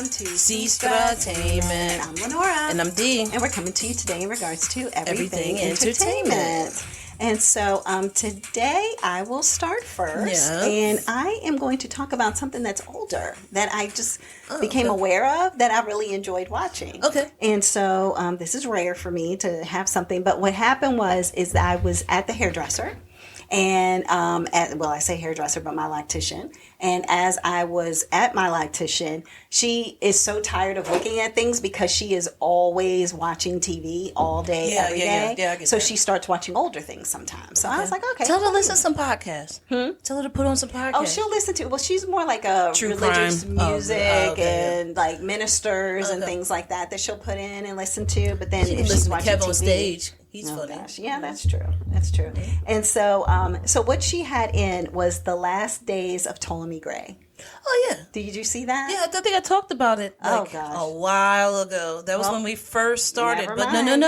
welcome to Sestra-Tainment. I'm Lenora. And I'm Dee. And we're coming to you today in regards to everything entertainment. And so today I will start first. Yes. And I am going to talk about something that's older that I just became aware of that I really enjoyed watching. Okay. And so this is rare for me to have something. But what happened is that I was at the hairdresser. And I say hairdresser, but my loctician. And as I was at my loctician, she is so tired of looking at things because she is always watching TV all day, every day. Yeah, I get so that. she starts watching older things sometimes. So I was like, okay. Tell her to listen to some podcasts. Tell her to put on some podcasts. Oh, she'll listen to. Well, she's more like a True religious crime. music and like ministers and things like that she'll put in and listen to. But then She can if she's listen to watching Kev TV, on stage. He's oh, funny. gosh. Yeah, that's true. That's true. And so, so what she had in was the last days of Ptolemy Grey. Oh, yeah. Did you see that? Yeah, I think I talked about it Oh, gosh. a while ago. That was when we first started. never But mind.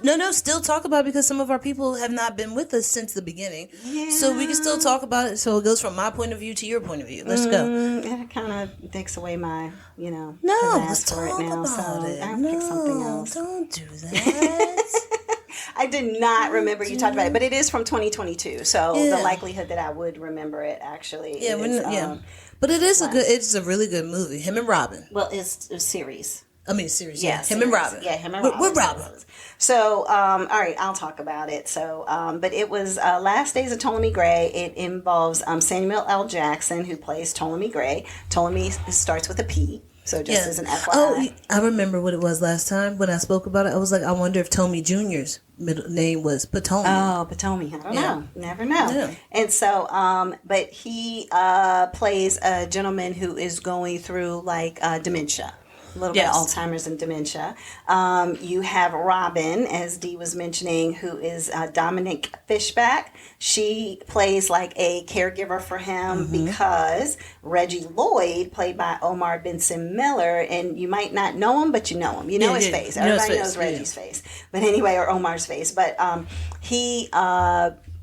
no. Still talk about it because some of our people have not been with us since the beginning. Yeah. So we can still talk about it. So it goes from my point of view to your point of view. Let's go. It kind of takes away my, No, pizzazz let's for talk it now. about So it. I'll pick something else. Don't do that. I did not remember you talked about it, but it is from 2022. So the likelihood that I would remember it actually is, But it is it's a really good movie. Him and Robin. well, it's a series. I mean, series. Yeah, Him series. and Robin. Yeah, him and Robin. We're Robin. So, all right, I'll talk about it. So, but it was Last Days of Ptolemy Grey. It involves Samuel L. Jackson, who plays Ptolemy Grey. Ptolemy starts with a P. So just as an FYI. Oh, I remember what it was last time when I spoke about it. I was like, I wonder if Tommy Jr.'s middle name was Ptolemy. Oh, Ptolemy. I don't know. Never know. Yeah. And so, but he plays a gentleman who is going through like dementia. A little bit of Alzheimer's and dementia. You have Robin, as Dee was mentioning, who is Dominic Fishback. She plays like a caregiver for him because Reggie Lloyd, played by Omar Benson Miller, and you might not know him, but you know him. You know his face. Everybody knows Reggie's face. But anyway, or Omar's face. But he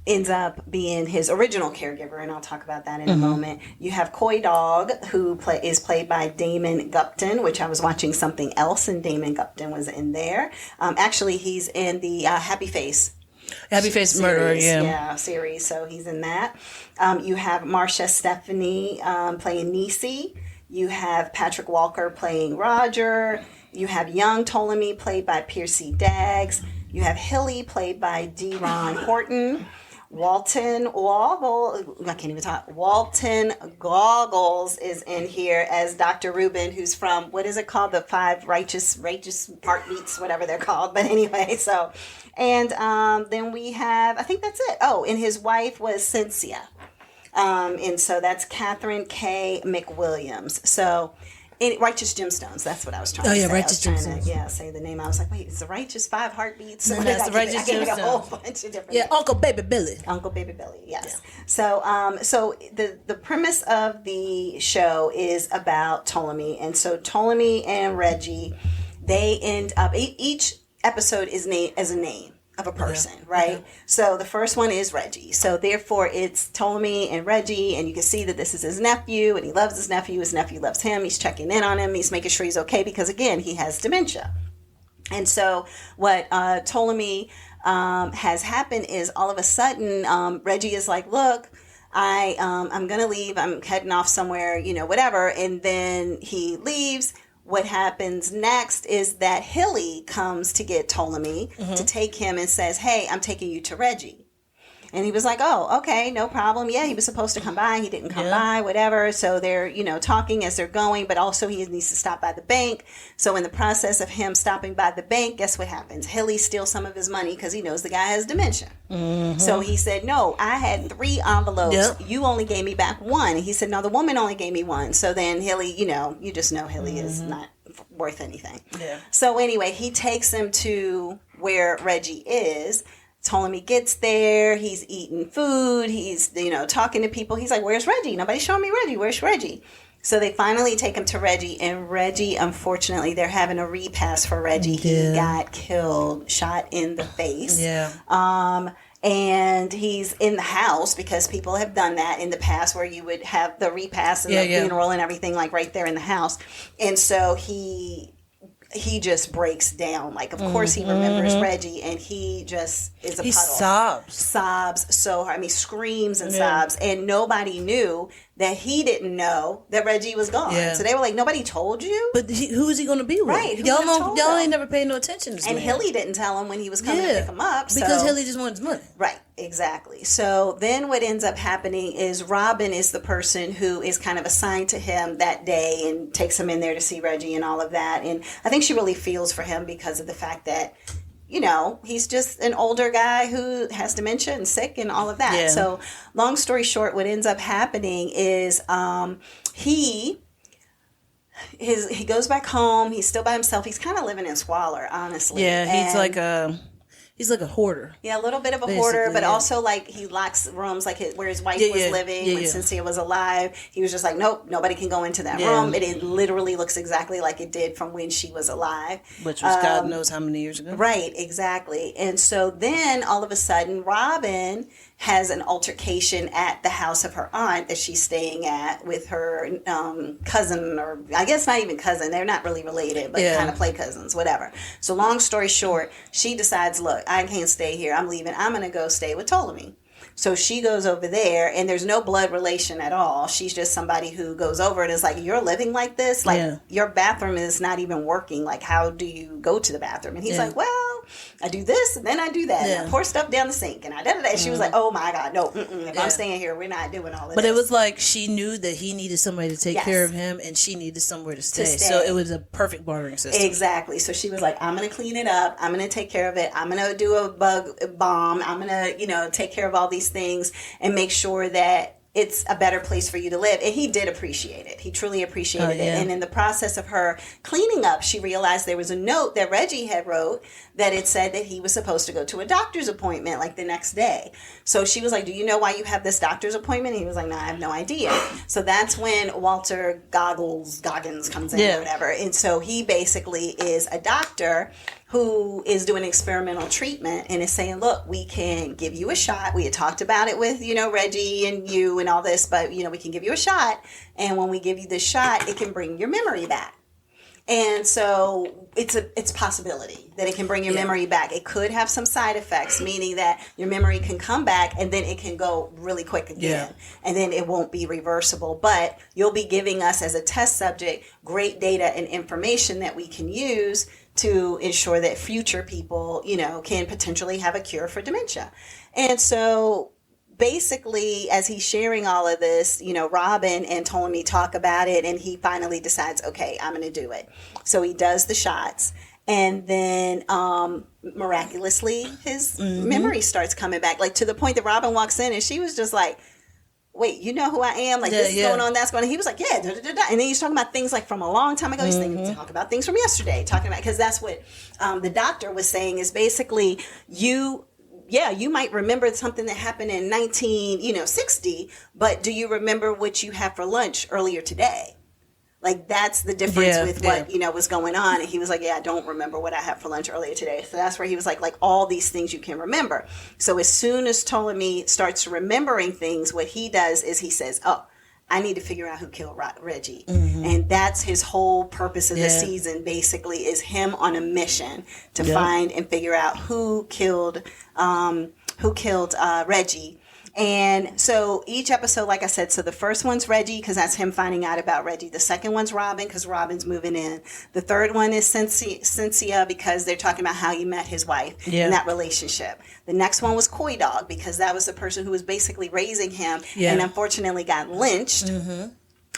ends up being his original caregiver, and I'll talk about that in a moment. You have Coy Dog, who is played by Damon Gupton, which I was watching something else, and Damon Gupton was in there. Actually, he's in the Happy Face Murderer, series, so he's in that. You have Marcia Stephanie playing Nisi. You have Patrick Walker playing Roger. You have young Ptolemy, played by Piercy Daggs. You have Hilly, played by D. Ron Horton. Walton Goggles is in here as Dr. Rubin, who's from, what is it called? The Five Righteous Heartbeats, whatever they're called. But anyway, so, and then we have, I think that's it. Oh, and his wife was Cynthia. And so that's Catherine K. McWilliams. So, Righteous Gemstones. That's what I was trying to say. Righteous Gemstones. Say the name. I was like, wait, it's the Righteous Five Heartbeats? No, that's the Righteous Gemstones. I gave it a whole Gemstones. bunch of different Yeah, names. Uncle Baby Billy. Uncle Baby Billy, yes. Yeah. So the premise of the show is about Ptolemy. And so Ptolemy and Reggie, they end up, each episode is named as a name of a person, right? Okay. So the first one is Reggie. So therefore it's Ptolemy and Reggie, and you can see that this is his nephew, and he loves his nephew loves him, he's checking in on him, he's making sure he's okay, because again, he has dementia. And so what Ptolemy has happened is all of a sudden Reggie is like, look, I'm gonna leave, I'm heading off somewhere, whatever, and then he leaves. What happens next is that Hilly comes to get Ptolemy to take him and says, hey, I'm taking you to Reggie. And he was like, oh, okay, no problem. Yeah, he was supposed to come by. He didn't come by, whatever. So they're, talking as they're going, but also he needs to stop by the bank. So in the process of him stopping by the bank, guess what happens? Hilly steals some of his money because he knows the guy has dementia. So he said, no, I had 3 envelopes. Yep. You only gave me back 1. And he said, no, the woman only gave me 1. So then Hilly, you just know Hilly is not worth anything. Yeah. So anyway, he takes him to where Reggie is. Ptolemy gets there. He's eating food. He's, talking to people. He's like, where's Reggie? Nobody's showing me Reggie. Where's Reggie? So they finally take him to Reggie. And Reggie, unfortunately, they're having a repass for Reggie. Yeah. He got killed, shot in the face. Yeah. and he's in the house because people have done that in the past where you would have the repast and the funeral and everything like right there in the house. And so he just breaks down. Like, of course he remembers Reggie, and he just is a puddle. Sobs so hard. I mean, screams and sobs. And nobody knew that he didn't know that Reggie was gone. Yeah. So they were like, nobody told you? But who is he going to be with? Right. Y'all ain't never paid no attention to this And man. Hilly didn't tell him when he was coming to pick him up. Because Hilly just wanted his money. Right. Exactly. So then what ends up happening is Robin is the person who is kind of assigned to him that day and takes him in there to see Reggie and all of that. And I think she really feels for him because of the fact that, you know, he's just an older guy who has dementia and sick and all of that. Yeah. So long story short, what ends up happening is he goes back home. He's still by himself. He's kind of living in squalor, honestly. Yeah, he's like a hoarder. Yeah, a little bit of a hoarder, but also like he locks rooms like where his wife was living when Cynthia was alive. He was just like, nope, nobody can go into that room. It literally looks exactly like it did from when she was alive. Which was God knows how many years ago. Right, exactly. And so then all of a sudden Robin has an altercation at the house of her aunt that she's staying at with her cousin, or I guess not even cousin. They're not really related, but kind of play cousins, whatever. So long story short, she decides, look, I can't stay here. I'm leaving. I'm going to go stay with Ptolemy. So she goes over there, and there's no blood relation at all. She's just somebody who goes over and is like, you're living like this? Like, your bathroom is not even working. Like, how do you go to the bathroom? And he's like, well, I do this, and then I do that. And I pour stuff down the sink, and I da da da. She was like, oh, my God, no. If I'm staying here, we're not doing all of this. But it was like she knew that he needed somebody to take care of him, and she needed somewhere to stay. So it was a perfect bartering system. Exactly. So she was like, I'm going to clean it up. I'm going to take care of it. I'm going to do a bug bomb. I'm going to, take care of all these things and make sure that it's a better place for you to live. And he did appreciate it. He truly appreciated it. And in the process of her cleaning up, she realized there was a note that Reggie had wrote that it said that he was supposed to go to a doctor's appointment like the next day. So she was like, do you know why you have this doctor's appointment? And he was like, no, I have no idea. So that's when Walter Goggins comes in or whatever. And so he basically is a doctor who is doing experimental treatment and is saying, look, we can give you a shot. We had talked about it with, Reggie and you and all this, but, we can give you a shot. And when we give you this shot, it can bring your memory back. And so it's a possibility that it can bring your memory back. It could have some side effects, meaning that your memory can come back and then it can go really quick again. And then it won't be reversible. But you'll be giving us as a test subject great data and information that we can use to ensure that future people, can potentially have a cure for dementia. And so basically, as he's sharing all of this, Robin and Ptolemy talk about it, and he finally decides, okay, I'm going to do it. So he does the shots, and then miraculously, his memory starts coming back, like to the point that Robin walks in, and she was just like, wait, you know who I am? Like, this is going on, that's going on. He was like, yeah, da, da, da, da. And then he's talking about things like from a long time ago. He's thinking, talk about things from yesterday, because that's what the doctor was saying is basically you might remember something that happened in 1960, but do you remember what you had for lunch earlier today? Like, that's the difference with what, was going on. And he was like, yeah, I don't remember what I had for lunch earlier today. So that's where he was like all these things you can remember. So as soon as Ptolemy starts remembering things, what he does is he says, oh, I need to figure out who killed Reggie. And that's his whole purpose of the season, basically, is him on a mission to find and figure out who killed Reggie. And so each episode, like I said, so the first one's Reggie, because that's him finding out about Reggie. The second one's Robin, because Robin's moving in. The third one is Cynthia, because they're talking about how he met his wife and that relationship. The next one was Coy Dog, because that was the person who was basically raising him and unfortunately got lynched.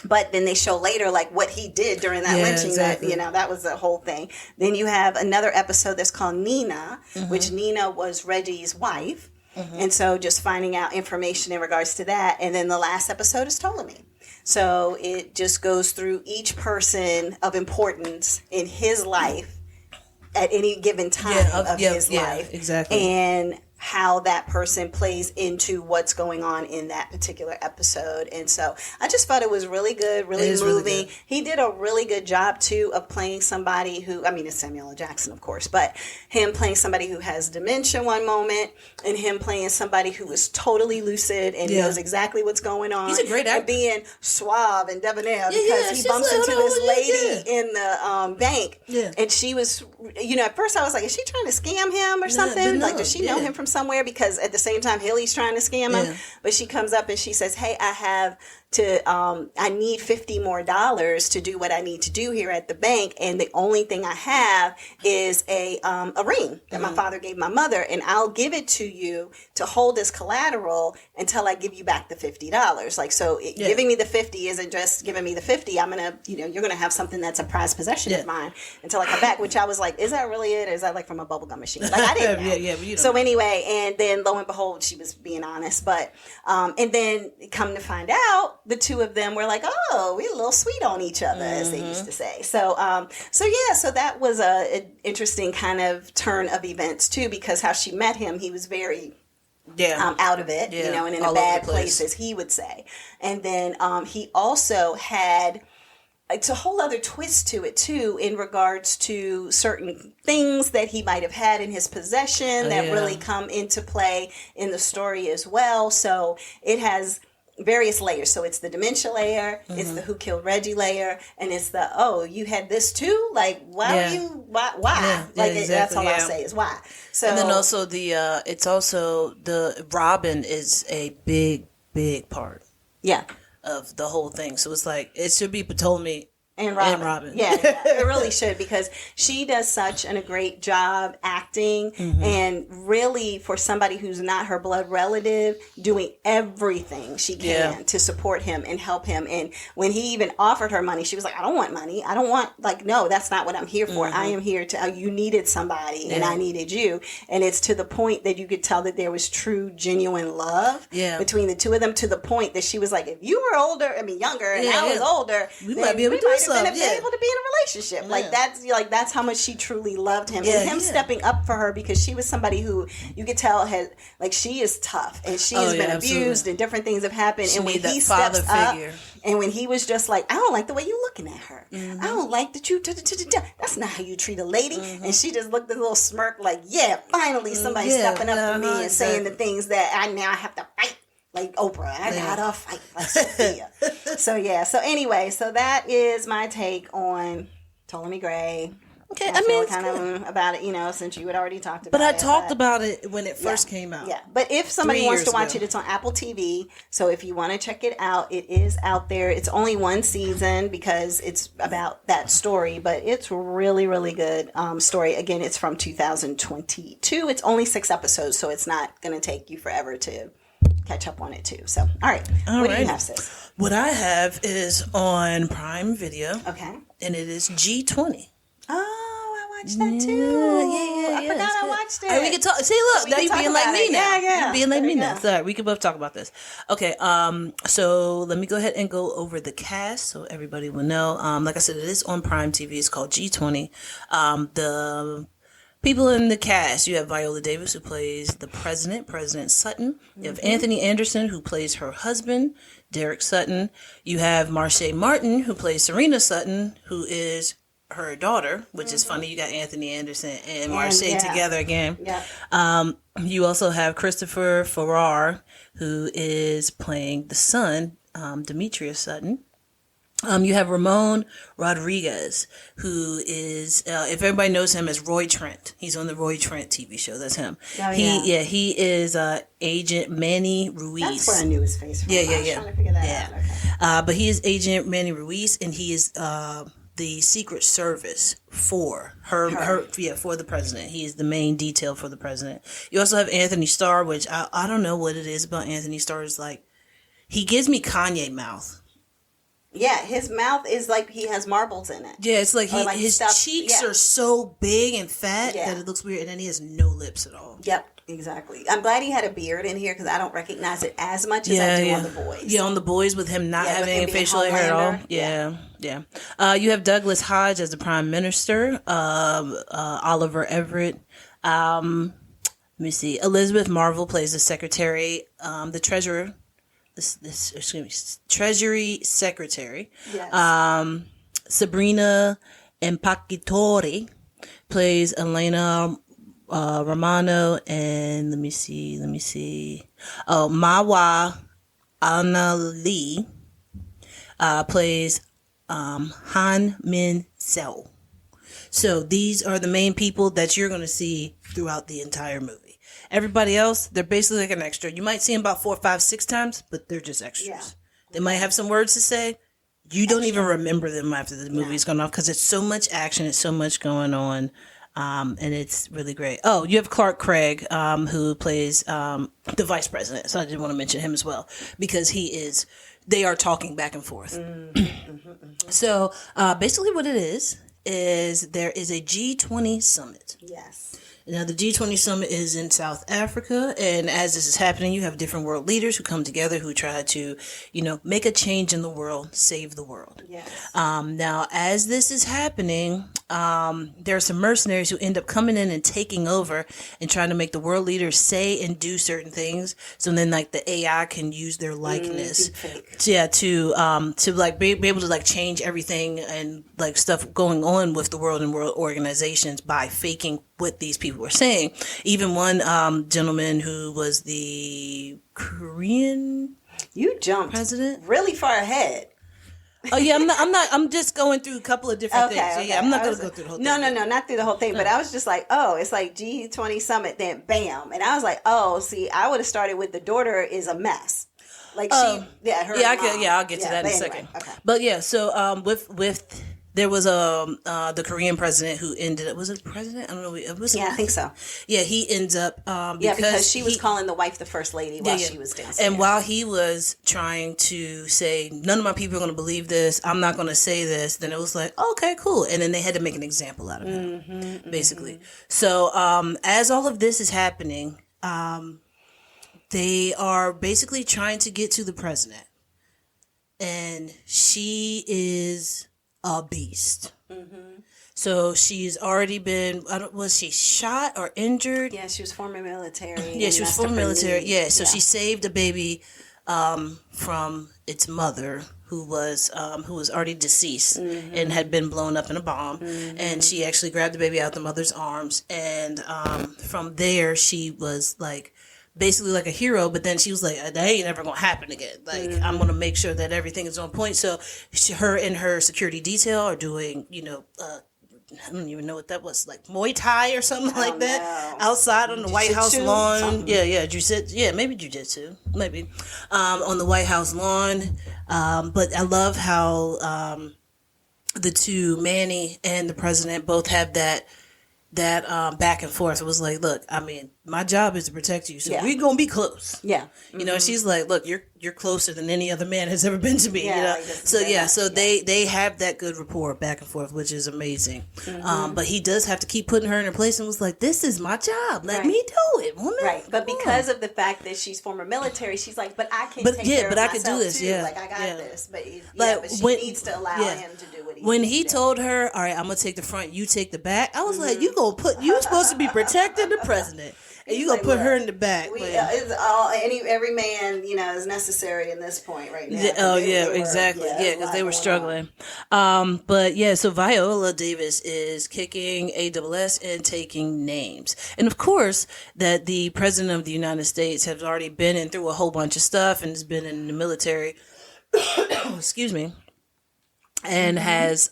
But then they show later, like, what he did during that lynching. Exactly. That was the whole thing. Then you have another episode that's called Nina, which Nina was Reggie's wife. And so just finding out information in regards to that. And then the last episode is Ptolemy. So it just goes through each person of importance in his life at any given time of his life. Exactly. And how that person plays into what's going on in that particular episode. And so I just thought it was really good, really moving. Really good. He did a really good job too of playing somebody who, I mean, it's Samuel L. Jackson, of course, but him playing somebody who has dementia one moment and him playing somebody who is totally lucid and knows exactly what's going on. He's a great actor. And being suave and debonair because he bumps into this lady in the bank. Yeah. And she was, at first I was like, is she trying to scam him or something? Like, does she know him from somewhere? Because at the same time, Haley's trying to scam him. But she comes up and she says, hey, I need $50 more to do what I need to do here at the bank. And the only thing I have is a ring that my father gave my mother. And I'll give it to you to hold as collateral until I give you back the $50. Like, so giving me the 50 isn't just giving me the 50. I'm going to, you're going to have something that's a prized possession of mine until I come back, which I was like, is that really it? Or is that like from a bubblegum machine? Like, I didn't know. But so anyway, and then lo and behold, she was being honest. But, and then come to find out, the two of them were like, oh, we're a little sweet on each other, as they used to say. So that was an interesting kind of turn of events too, because how she met him, he was very out of it, and in a bad place, as he would say. And then he also had, it's a whole other twist to it too, in regards to certain things that he might have had in his possession that really come into play in the story as well. So it has various layers. So it's the dementia layer, it's the who killed Reggie layer, and it's the, oh, you had this too? Like, why? Yeah, like, exactly, that's all I'll say is why. So, and then also it's also the Robin is a big part. Yeah. Of the whole thing. So it's like, it should be Ptolemy and Robin. Yeah, it really should, because she does such a great job acting, and really for somebody who's not her blood relative, doing everything she can to support him and help him. And when he even offered her money, she was like, I don't want money. I don't want, like, no, that's not what I'm here for. I am here to, you needed somebody and I needed you. And it's to the point that you could tell that there was true, genuine love between the two of them, to the point that she was like, if you were younger and I was older, we might be able to do been able to be in a relationship. That's how much she truly loved him, and him stepping up for her, because she was somebody who you could tell had, like, she is tough and she has been abused and different things have happened. And when he steps up, and when he was just like, I don't like the way you're looking at her. I don't like that you, that's not how you treat a lady. And she just looked a little smirk like, yeah, finally somebody stepping up for me and saying the things that I now have to fight. Like Oprah, I gotta fight like Sophia. So anyway, so that is my take on Ptolemy Grey. Okay, I mean, kind of about it, since you had already talked about it. But I talked about it when it first came out. Yeah, but if somebody wants to watch it, it's on Apple TV. So if you want to check it out, it is out there. It's only one season because it's about that story, but it's really, really good story. Again, it's from 2022. It's only 6 episodes, so it's not going to take you forever to catch up on it too. So, all right. What do you have, sis? What I have is on Prime Video. Okay. And it is G20. Oh, I watched that too. Yeah. I forgot I watched it. All right, we can talk. See, look, now you're being like me now. Yeah. You're being like me now. So, all right, we can both talk about this. Okay. So let me go ahead and go over the cast so everybody will know. Like I said, it is on Prime TV. It's called G20. The people in the cast, you have Viola Davis, who plays the president, President Sutton. You have Anthony Anderson, who plays her husband, Derek Sutton. You have Marsha Martin, who plays Serena Sutton, who is her daughter, which is funny. You got Anthony Anderson and Marsha together again. Yeah. You also have Christopher Farrar, who is playing the son, Demetrius Sutton. You have Ramon Rodriguez, who is, if everybody knows him as Roy Trent, he's on the Roy Trent TV show. That's him. Oh, he is Agent Manny Ruiz. That's where I knew his face from. I was trying to figure that out. Okay. But he is Agent Manny Ruiz, and he is the Secret Service for for the president. He is the main detail for the president. You also have Anthony Starr, which I don't know what it is about Anthony Starr. Is like, he gives me Kanye mouth. Yeah, his mouth is like he has marbles in it. Yeah, it's like his cheeks are so big and fat that it looks weird, and then he has no lips at all. Yep, exactly. I'm glad he had a beard in here because I don't recognize it as much as I do on The Boys. Yeah, on The Boys with him not having any facial hair at all. Yeah. You have Douglas Hodge as the Prime Minister, Oliver Everett. let me see. Elizabeth Marvel plays the secretary, the treasurer. Excuse me, Treasury Secretary. Yes. Sabrina Impaccitori plays Elena Romano, and let me see. Oh, Mawa Anna Lee plays Han Min Seo. So these are the main people that you're going to see throughout the entire movie. Everybody else, they're basically like an extra. You might see them about 4, 5, 6 times, but they're just extras. Yeah. They might have some words to say. You don't even remember them after the movie's gone off because it's so much action, it's so much going on, and it's really great. Oh, you have Clark Craig, who plays the vice president. So I did want to mention him as well because they are talking back and forth. So basically what it is there is a G20 summit. Yes. Now, the G20 summit is in South Africa, and as this is happening, you have different world leaders who come together who try to, make a change in the world, save the world. Yes. Now, as this is happening, there are some mercenaries who end up coming in and taking over and trying to make the world leaders say and do certain things. So then, like, the AI can use their likeness, to like be able to like change everything and like stuff going on with the world and world organizations by faking what these people were saying. Even one gentleman who was the Korean president, really far ahead. Oh yeah, I'm just going through a couple of different things. Okay. Yeah, I'm not going to go through the whole thing. No, not through the whole thing. But I was just like, oh, it's like G20 summit, then bam, and I was like, oh, see, I would have started with the daughter is a mess. Like I'll get to that in a second. Okay. But yeah, so with there was the Korean president who ended up, was it the president? I don't know. I think so. Yeah, he ends up because she was calling the wife the first lady while she was dancing. And while he was trying to say, none of my people are going to believe this, I'm not going to say this, then it was like, okay, cool. And then they had to make an example out of him, basically. So as all of this is happening, they are basically trying to get to the president. And she is a beast. So she's already been, was she shot or injured? Yeah, she was former military. Yeah, she was former military. Yeah, so she saved a baby from its mother who was already deceased and had been blown up in a bomb. And she actually grabbed the baby out of the mother's arms. And from there, she was like, basically like a hero, but then she was like, that ain't never gonna happen again. Like, I'm gonna make sure that everything is on point. So her and her security detail are doing, I don't even know what that was, like Muay Thai or something like that, outside on the White House lawn. Something. Yeah, maybe jiu-jitsu, maybe, on the White House lawn. But I love how the two, Manny and the president, both have that back and forth. It was like, look, I mean, my job is to protect you, so we're gonna be close. Yeah, she's like, look, you're closer than any other man has ever been to me. Like so they have that good rapport back and forth, which is amazing. But he does have to keep putting her in her place, and was like, this is my job, let me do it, woman. Right, but because of the fact that she's former military, she's like, but I can take care of myself do this too. Like I got this, but she needs to allow him to do what he when he told her, all right, I'm gonna take the front, you take the back, I was like, you supposed to be protecting the president, and you gonna put her in the back. It's all every man, is necessary in this point right now. Exactly. Because they were struggling. But yeah, so Viola Davis is kicking AWS and taking names, and of course that the president of the United States has already been in through a whole bunch of stuff and has been in the military. Excuse me, and has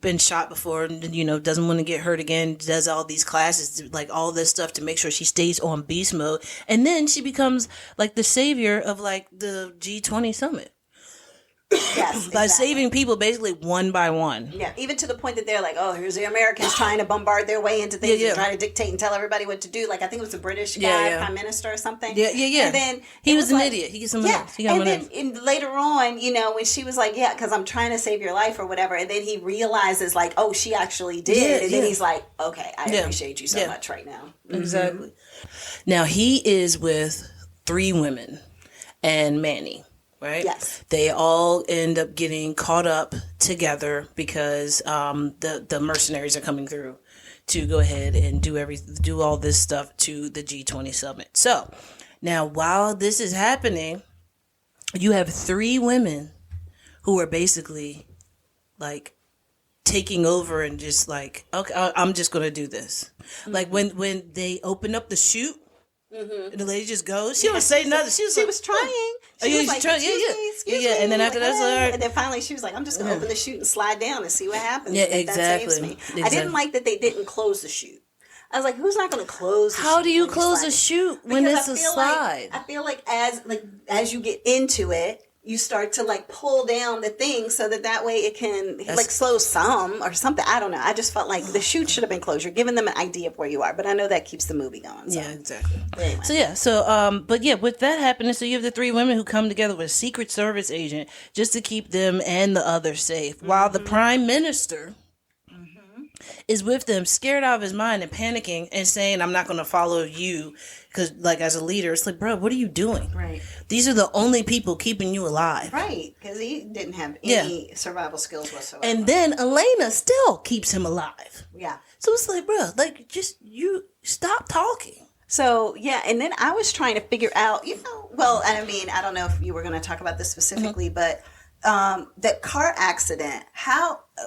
been shot before and, doesn't want to get hurt again, does all these classes, like all this stuff to make sure she stays on beast mode. And then she becomes like the savior of like the G20 summit. Yes, by saving people basically one by one. Yeah, even to the point that they're like, oh, here's the Americans trying to bombard their way into things and try to dictate and tell everybody what to do. Like, I think it was a British guy, prime minister or something. Yeah. And then he was an idiot. He gets some and then later on, when she was like, because I'm trying to save your life or whatever, and then he realizes like, oh, she actually did. And then he's like, okay, I appreciate you so much right now. Exactly. Now, he is with 3 women and Manny. Right? Yes. They all end up getting caught up together because the mercenaries are coming through to go ahead and do all this stuff to the G20 summit. So now, while this is happening, you have 3 women who are basically like taking over and just like, okay, I'm just going to do this. Mm-hmm. Like when they open up the chute, and the lady just goes. She don't say nothing. She was trying. She was like, excuse me. And then after that, and then finally she was like, I'm just going to open the chute and slide down and see what happens. Yeah, exactly. That saves me. I didn't like that they didn't close the chute. I was like, who's not going to close the chute? How do you close a chute when it's a slide? I feel like as you get into it, you start to like pull down the thing so that way it can like slow some or something. I don't know. I just felt like the chute should have been closed. You're giving them an idea of where you are, but I know that keeps the movie going. So. Yeah, exactly. Anyway. But with that happening, so you have the 3 women who come together with a Secret Service agent just to keep them and the others safe, while the Prime Minister is with them, scared out of his mind and panicking and saying, I'm not going to follow you because, like, as a leader, it's like, bro, what are you doing? Right. These are the only people keeping you alive. Right, because he didn't have any survival skills whatsoever. And then Elena still keeps him alive. Yeah. So it's like, bro, like, just you stop talking. So, yeah, and then I was trying to figure out, I mean, I don't know if you were going to talk about this specifically, but that car accident,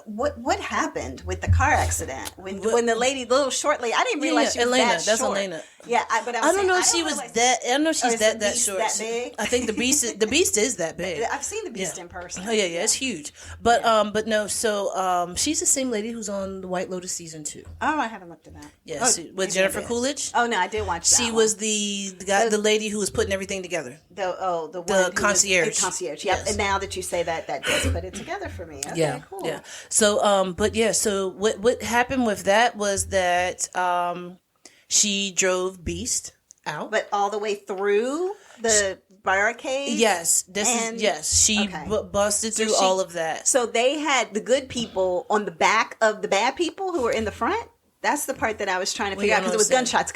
what happened with the car accident when the lady, the little short lady, I didn't realize she was Elena, that short. that's Elena. Yeah, I don't know if she was that. I don't know if she's that short. That big? I think the beast is that big. I've seen the beast in person. Oh yeah, it's huge. But no. So she's the same lady who's on the White Lotus season 2. Oh, I haven't looked at that. Yeah, with Jennifer Coolidge. Oh no, I did watch that. She was the lady who was putting everything together. The concierge. Concierge. Yep. Yes. And now that you say that does put it together for me. Okay, yeah, cool. Yeah. So so what happened with that was that she drove Beast out, but all the way through the barricade. Yes, she busted through all of that. So they had the good people on the back of the bad people who were in the front. That's the part that I was trying to figure out because it was gunshots,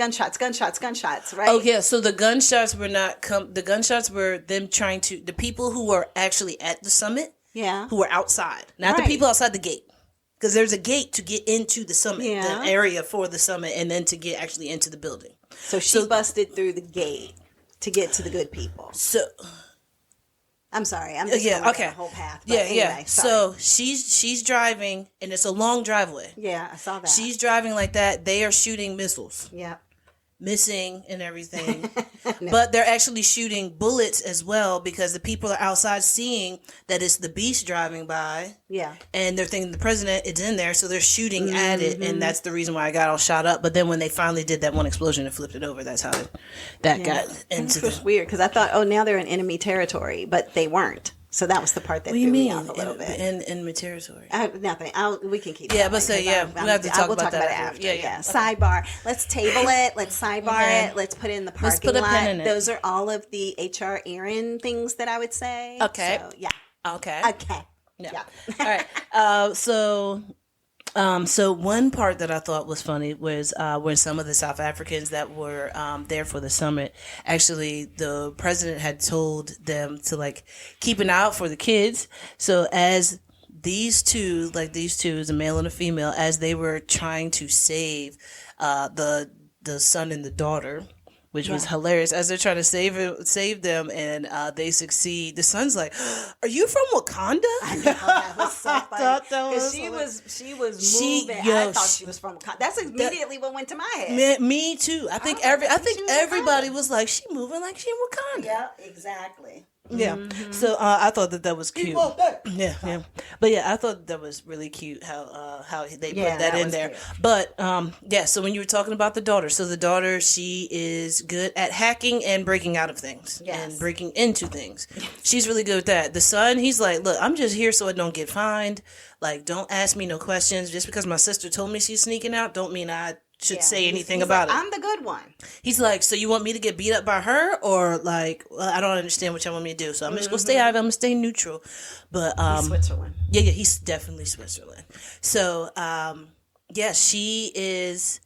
right? Oh yeah, so the gunshots were not the gunshots were them trying to the people who were actually at the summit. Yeah, who were outside, not the people outside the gate. Because there's a gate to get into the summit, the area for the summit, and then to get actually into the building. So she busted through the gate to get to the good people. So, I'm sorry, I'm just going the whole path. But anyway, so she's driving, and it's a long driveway. Yeah, I saw that. She's driving like that. They are shooting missiles. Yeah. Missing and everything. No. But they're actually shooting bullets as well because the people are outside seeing that it's the beast driving by. Yeah. And they're thinking the president is in there, so they're shooting at it, and that's the reason why I got all shot up. But then when they finally did that one explosion and flipped it over, that's how that got into it. was weird because I thought, now they're in enemy territory, but they weren't. So that was the part that threw me off a little bit. In territory. Nothing. We can keep. Yeah, but we have to talk about that after. Yeah. Okay. Sidebar. Let's table it. Let's sidebar it. Let's put it in the parking lot. Pin in it. Those are all of the HR Aaron things that I would say. Okay. So, yeah. Okay. Yeah. All right. So one part that I thought was funny was when some of the South Africans that were there for the summit, actually the president had told them to like keep an eye out for the kids. So as these two, is a male and a female, as they were trying to save the son and the daughter, which was hilarious, as they're trying to save them, and they succeed. The son's like, "Are you from Wakanda?" I know, that was so funny because she was moving. I thought she was from Wakanda. That's immediately what went to my head. Me too. I think everybody was like, "She moving like she in Wakanda." Yeah, exactly. Yeah. Mm-hmm. So I thought that was cute. Yeah. But I thought that was really cute how they put that in there. Cute. But so when you were talking about the daughter, so the daughter, she is good at hacking and breaking out of things and breaking into things. She's really good at that. The son, he's like, look, I'm just here so I don't get fined. Like, don't ask me no questions. Just because my sister told me she's sneaking out, don't mean I should say anything about it. I'm the good one. He's like, so you want me to get beat up by her, or like, well, I don't understand what y'all want me to do. So I'm just gonna stay out of it. I'm gonna stay neutral. But he's Switzerland. Yeah, he's definitely Switzerland. So she is.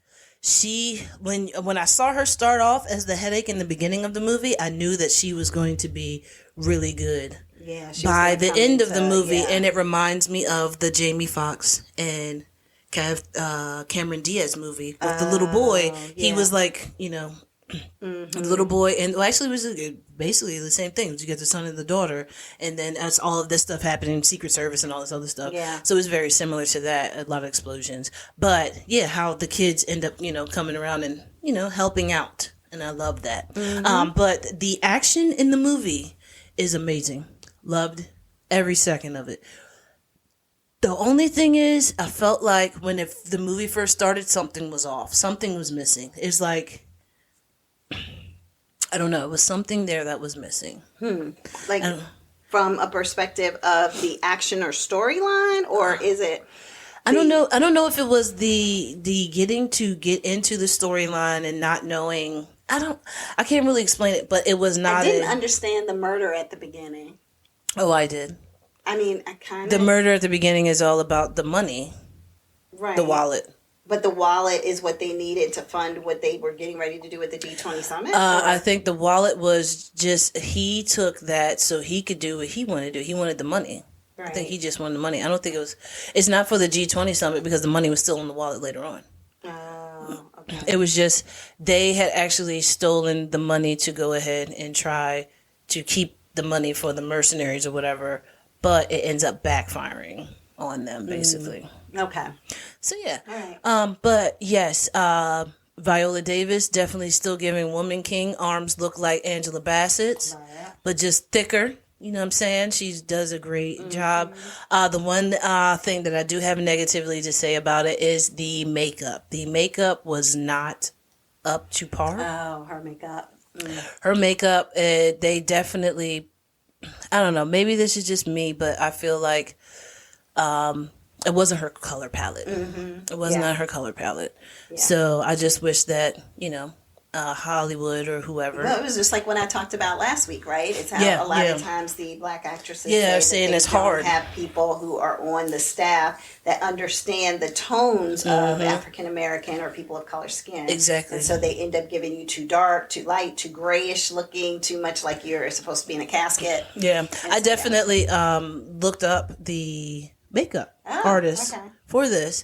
When I saw her start off as the headache in the beginning of the movie, I knew that she was going to be really good. Yeah. By the end of the movie, and it reminds me of the Jamie Foxx and Cameron Diaz movie with the little boy. He was like, the little boy, and actually it was basically the same thing. You get the son and the daughter, and then as all of this stuff happening, Secret Service and all this other stuff. Yeah. So it's very similar to that. A lot of explosions, but yeah, how the kids end up, coming around and helping out, and I love that. But the action in the movie is amazing. Loved every second of it. The only thing is, I felt like if the movie first started, something was off. Something was missing. It's like, I don't know. It was something there that was missing. Like from a perspective of the action or storyline, or is it? I don't know. I don't know if it was the getting to get into the storyline and not knowing. I can't really explain it, but it was not. I didn't understand the murder at the beginning. Oh, I did. I mean, I kind of. The murder at the beginning is all about the money, right? The wallet. But the wallet is what they needed to fund what they were getting ready to do with the G20 summit? I think the wallet was just, he took that so he could do what he wanted to do. He wanted the money. Right. I think he just wanted the money. I don't think it's not for the G20 summit because the money was still in the wallet later on. Oh, okay. It was just, they had actually stolen the money to go ahead and try to keep the money for the mercenaries or whatever, but it ends up backfiring on them, basically. Okay. So yeah. All right. But yes, Viola Davis definitely still giving Woman King. Arms look like Angela Bassett's, but just thicker. You know what I'm saying? She does a great job. The one thing that I do have negatively to say about it is the makeup. The makeup was not up to par. Oh, her makeup. Her makeup, they definitely, I don't know, maybe this is just me, but I feel like it wasn't her color palette. It was not her color palette. Yeah. So I just wish that, Hollywood or whoever. Well, it was just like when I talked about last week, right? It's how a lot of times the black actresses saying it's hard. Have people who are on the staff that understand the tones of African American or people of color skin. Exactly. And so they end up giving you too dark, too light, too grayish looking, too much like you're supposed to be in a casket. Yeah. I definitely looked up the makeup artist for this.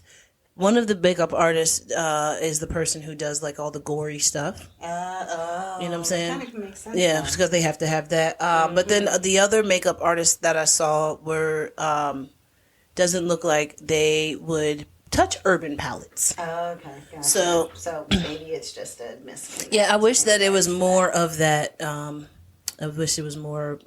One of the makeup artists is the person who does like all the gory stuff. You know what I'm saying? That kind of makes sense. Yeah, because they have to have that. But then the other makeup artists that I saw were doesn't look like they would touch urban palettes. Oh, okay. Gotcha. So maybe it's just a miss. Yeah, I wish that it was more of that. I wish it was more.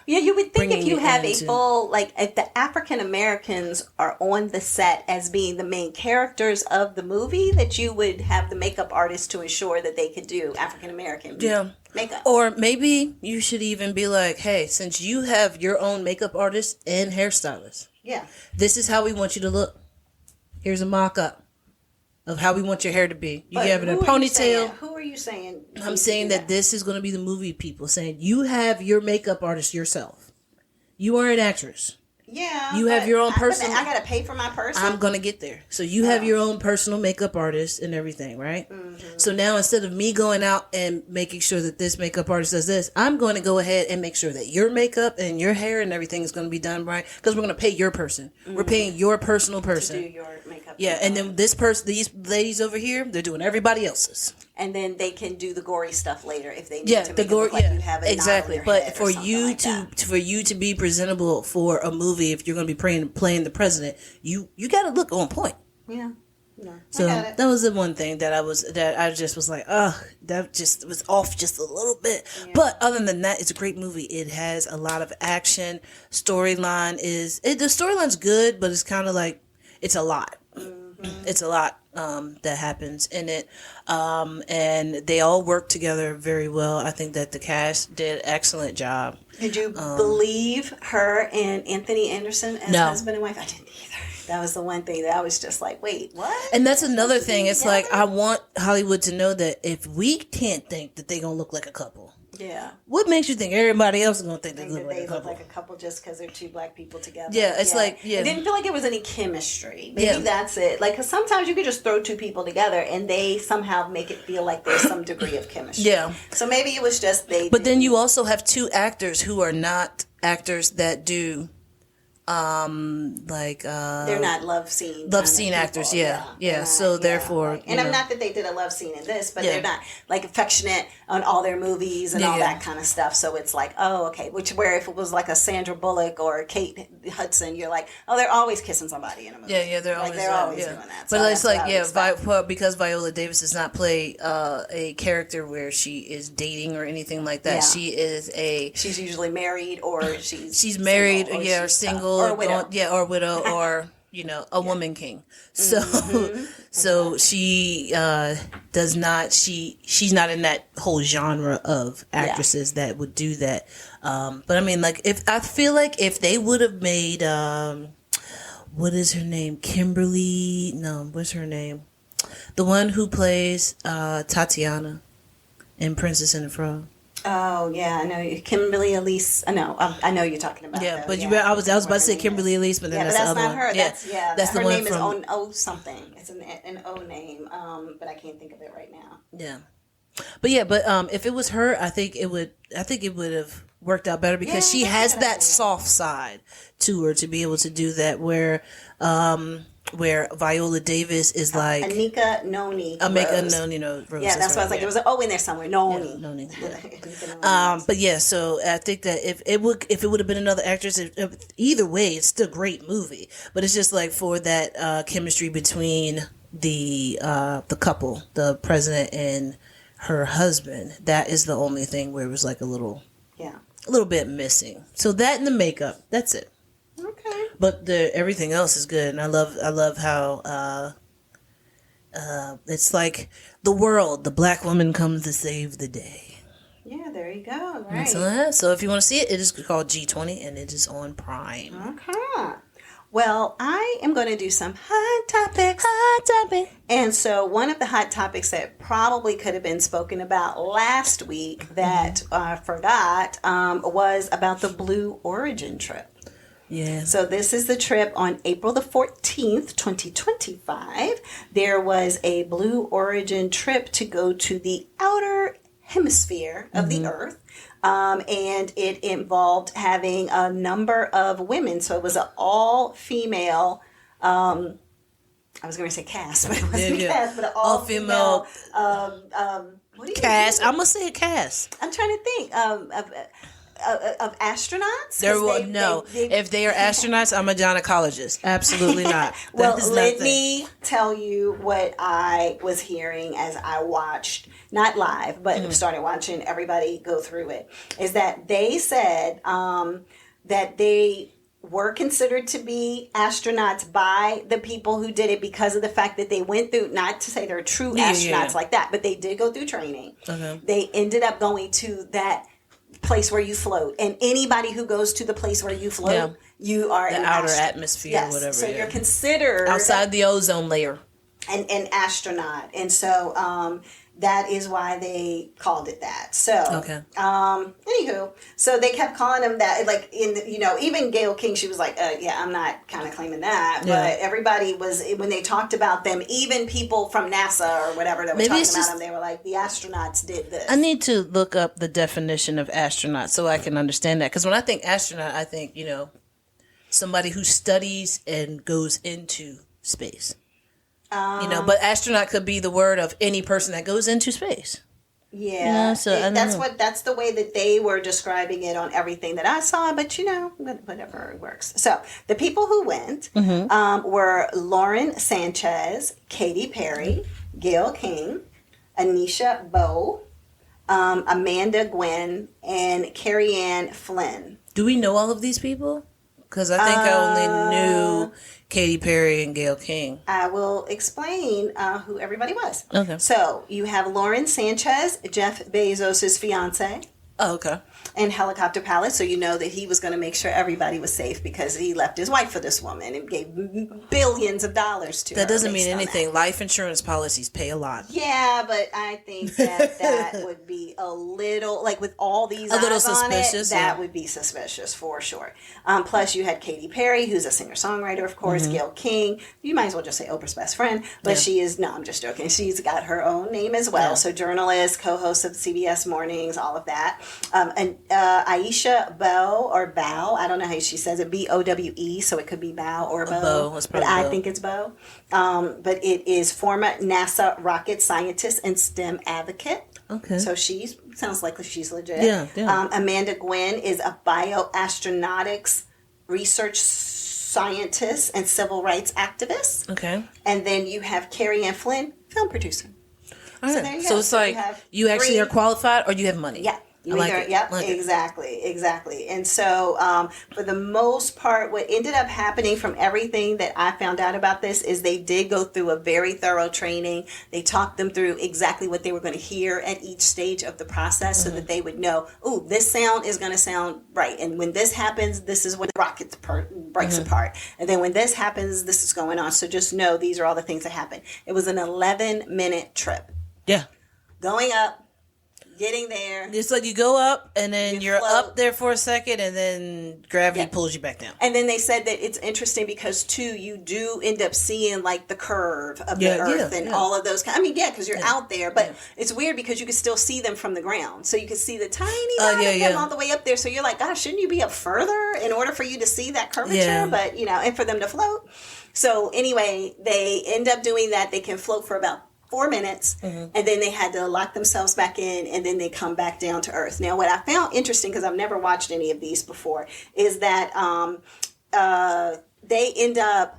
You would think if you have a full, like, if the African Americans are on the set as being the main characters of the movie, that you would have the makeup artist to ensure that they could do African American makeup. Or maybe you should even be like, hey, since you have your own makeup artist and hairstylist, this is how we want you to look. Here's a mock-up of how we want your hair to be. You have it in a ponytail. Who are you saying? I'm saying that this is going to be the movie people saying you have your makeup artist yourself. You are an actress. Yeah. You have your own personal. I got to pay for my person. I'm going to get there. So you have your own personal makeup artist and everything, right? So now instead of me going out and making sure that this makeup artist does this, I'm going to go ahead and make sure that your makeup and your hair and everything is going to be done right because we're going to pay your person. We're paying your personal person. To do your makeup. Yeah, and then this person, these ladies over here, they're doing everybody else's. And then they can do the gory stuff later if they need to the make gore, it look like you have a exactly. knot on your But for you for you to be presentable for a movie, if you're going to be playing the president, you got to look on point. Yeah. No, so that was the one thing that I just was like, that just was off just a little bit. Yeah. But other than that, it's a great movie. It has a lot of action. The storyline's good, but it's kind of like it's a lot. It's a lot that happens in it, and they all work together very well. I think that the cast did an excellent job. Did you believe her and Anthony Anderson as husband and wife? I didn't either. That was the one thing that I was just like, wait, what? And that's another thing. It's like I want Hollywood to know that if we can't think that they're gonna look like a couple. Yeah. What makes you think everybody else is going to think they look like a couple just because they're two black people together? Yeah, it's like, I didn't feel like there was any chemistry. Maybe that's it. Like, because sometimes you could just throw two people together and they somehow make it feel like there's some degree of chemistry. Yeah. So maybe it was just But then you also have two actors who are not actors that do they're not love scene actors. Yeah. So therefore, like, and I'm not that they did a love scene in this, but they're not like affectionate on all their movies and all that kind of stuff. So it's like, oh, okay. Where if it was like a Sandra Bullock or Kate Hudson, you're like, oh, they're always kissing somebody in a movie. Yeah, they're always doing that. So but it's like because Viola Davis does not play a character where she is dating or anything like that. Yeah. She's usually married or she's married, single, or single, or widow. or widow, or a woman king. So so she does not. She's not in that whole genre of actresses that would do that. But I mean, like I feel like if they would have made what is her name? Kimberly? No, what's her name? The one who plays Tatiana in Princess and the Frog. Oh yeah, I know Kimberly Elise. I know you're talking about. Yeah, but I was about to say Kimberly Elise, but then that's the other one. Her. Yeah, that's the her one name from, is O something. It's an O name, but I can't think of it right now. Yeah, but if it was her, I think it would have worked out better because she has that soft side to her to be able to do that where Viola Davis is like Anika Noni. Anika Noni Rose. Yeah, that's why I was like, there was an O in there somewhere. Noni. Yeah, Noni. Yeah. But yeah, so I think that if it would have been another actress, either way, it's still a great movie. But it's just like for that chemistry between the couple, the president and her husband, that is the only thing where it was like a little bit missing. So that and the makeup, that's it. Okay. But everything else is good, and I love how it's like the black woman comes to save the day. Yeah, there you go. Right. So if you want to see it, it is called G20, and it is on Prime. Okay. Well, I am going to do some hot topics. And so one of the hot topics that probably could have been spoken about last week that I forgot was about the Blue Origin trip. Yeah. So this is the trip on April the 14th, 2025. There was a Blue Origin trip to go to the outer hemisphere of the Earth. And it involved having a number of women. So it was an all-female, I was going to say cast, but it wasn't cast, but an all-female cast. I'm going to say a cast. I'm trying to think of astronauts? If they are astronauts, I'm a gynecologist. Absolutely not. Well, let me tell you what I was hearing as I watched, not live, but started watching everybody go through it, is that they said that they were considered to be astronauts by the people who did it because of the fact that they went through, not to say they're true astronauts like that, but they did go through training. Okay. They ended up going to that place where you float, and anybody who goes to the place where you float, you are the outer atmosphere, or whatever. So you're considered outside the ozone layer, an astronaut, and so that is why they called it that. So anywho, so they kept calling them that. Like even Gayle King, she was like, I'm not kind of claiming that, but everybody was when they talked about them. Even people from NASA or whatever that were talking about them, they were like, the astronauts did this. I need to look up the definition of astronaut so I can understand that. Because when I think astronaut, I think somebody who studies and goes into space. But astronaut could be the word of any person that goes into space. Yeah, that's the way that they were describing it on everything that I saw. But whatever, it works. So the people who went were Lauren Sanchez, Katy Perry, Gayle King, Anisha Bowe, Amanda Gwynn, and Carrie Ann Flynn. Do we know all of these people? Because I think I only knew Katy Perry and Gayle King. I will explain who everybody was. Okay. So you have Lauren Sanchez, Jeff Bezos' fiance. Oh, okay. And helicopter pilot, so you know that he was going to make sure everybody was safe because he left his wife for this woman and gave billions of dollars to her. That doesn't mean anything. Life insurance policies pay a lot. Yeah, but I think that would be a little, like with all these eyes little suspicious, on it, that would be suspicious for sure. Plus you had Katy Perry, who's a singer-songwriter, of course, Gayle King. You might as well just say Oprah's best friend, but she is, no, I'm just joking. She's got her own name as well. Yeah. So journalist, co-host of CBS Mornings, all of that. and Aisha Bow or Bow, I don't know how she says it, Bowe, so it could be Bow or Bow, but I think it's Bow. But it is former NASA rocket scientist and STEM advocate. Okay. So she sounds like she's legit. Yeah. Amanda Gwynn is a bioastronautics research scientist and civil rights activist. Okay. And then you have Carrie Ann Flynn, film producer. All right. So it's like you actually are qualified or you have money. Yeah. Exactly. And so, for the most part, what ended up happening from everything that I found out about this is they did go through a very thorough training. They talked them through exactly what they were going to hear at each stage of the process so that they would know, oh, this sound is going to sound right. And when this happens, this is when the rocket breaks apart. And then when this happens, this is going on. So just know these are all the things that happen. It was an 11-minute trip. Yeah. Going up. Getting there. It's like you go up and then you're up there for a second and then gravity pulls you back down. And then they said that it's interesting because too, you do end up seeing like the curve of the earth and all of those. I mean, because you're out there, but it's weird because you can still see them from the ground. So you can see the tiny dot of them all the way up there. So you're like, gosh, shouldn't you be up further in order for you to see that curvature? Yeah. But, and for them to float. So anyway, they end up doing that. They can float for about 4 minutes, and then they had to lock themselves back in, and then they come back down to Earth. Now, what I found interesting, because I've never watched any of these before, is that they end up,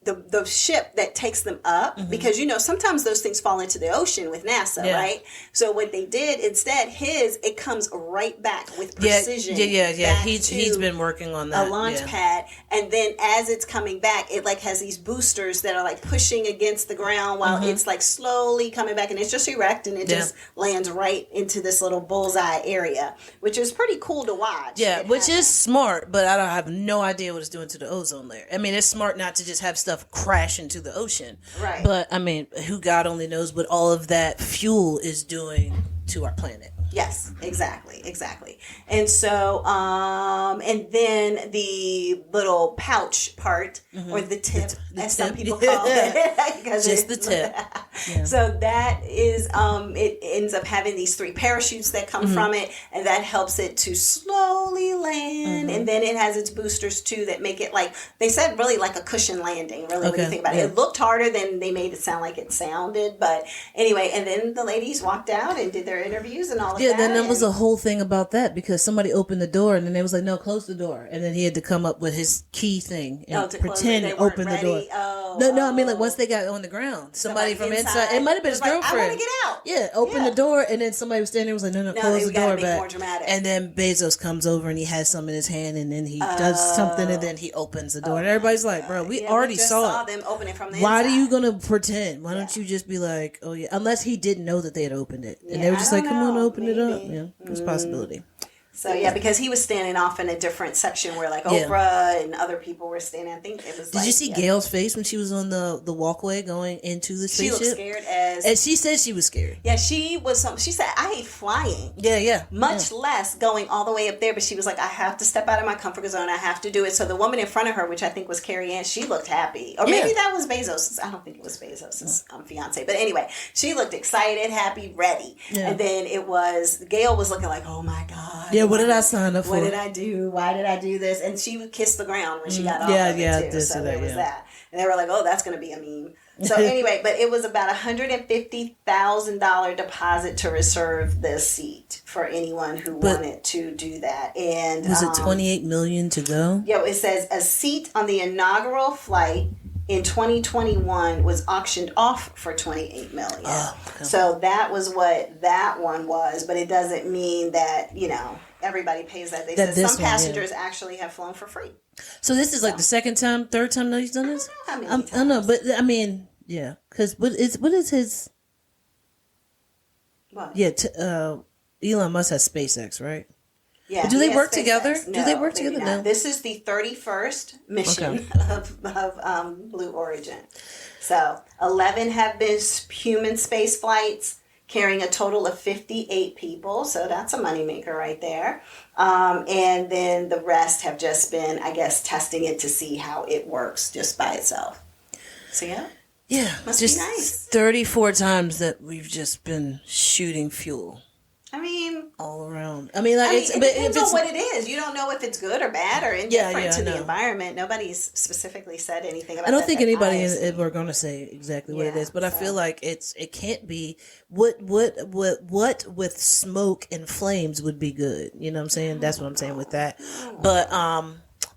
the ship that takes them up, because, sometimes those things fall into the ocean with NASA, right? So what they did instead, it comes right back with precision. Yeah. He's been working on that. A launch pad. And then as it's coming back, it like has these boosters that are like pushing against the ground while it's like slowly coming back, and it's just erect, and it just lands right into this little bullseye area, which is pretty cool to watch. Yeah, which is smart, but I have no idea what it's doing to the ozone layer. I mean, it's smart not to just have stuff crash into the ocean. Right. But I mean, who God only knows what all of that fuel is doing to our planet. Yes, exactly. And so, and then the little pouch part, or the tip, as some people call it. Just the tip. So that is, it ends up having these 3 parachutes that come from it, and that helps it to slowly land. And then it has its boosters too that make it like, they said really like a cushion landing, really, when you think about it. It looked harder than they made it sound like it sounded, but anyway, and then the ladies walked out and did their interviews and all of that. Yeah, then there was a whole thing about that because somebody opened the door and then they was like, no, close the door. And then he had to come up with his key thing and pretend to open the door. No, I mean like once they got on the ground, somebody from inside, it might have been his girlfriend. I want to get out. Yeah, open the door, and then somebody was standing there was like, no, close the door back. More dramatic. And then Bezos comes over and he has some in his hand, and then he does something, and then he opens the door. And everybody's like, bro, we already saw them open it from the Why inside. are you going to pretend? Why don't you just be like, oh yeah, unless he didn't know that they had opened it. And they were just like, come on, open it up. Yeah, it's a possibility. So because he was standing off in a different section where like Oprah and other people were standing. I think it was. Did you see Gail's face when she was on the walkway going into the spaceship? She looked scared as. And she said she was scared. Yeah, she was. She said, "I hate flying." Yeah. Much less going all the way up there. But she was like, "I have to step out of my comfort zone. I have to do it." So the woman in front of her, which I think was Carrie Ann, she looked happy. Or maybe that was Bezos. I don't think it was Bezos' fiance. But anyway, she looked excited, happy, ready. Yeah. And then it was Gail was looking like, "Oh my God." Yeah. What did I sign up for? What did I do? Why did I do this? And she would kiss the ground when she got off of it too. So there was that. And they were like, oh, that's going to be a meme. So anyway, but it was about $150,000 deposit to reserve the seat for anyone who wanted to do that. And was it $28 million to go? Yeah, it says a seat on the inaugural flight in 2021 was auctioned off for $28 million. Oh, okay. So that was what that one was, but it doesn't mean that, everybody pays that. They said some passengers actually have flown for free. So this is like the second time, third time that he's done this? I don't know, I know, but I mean, yeah. Because what is his... What? Yeah, Elon Musk has SpaceX, right? Yeah. But do they work SpaceX. together? No, do they work together? No. This is the 31st mission of Blue Origin. So 11 have been human space flights, carrying a total of 58 people. So that's a moneymaker right there. And then the rest have just been, I guess, testing it to see how it works just by itself. So yeah. Yeah. Must just be nice. 34 times that we've just been shooting fuel. I mean, all around. I mean, it depends on what it is. You don't know if it's good or bad or indifferent to the environment. Nobody's specifically said anything about that. I don't think anybody we're going to say exactly what it is, but I feel like it can't be what with smoke and flames would be good. You know what I'm saying? That's what I'm saying with that.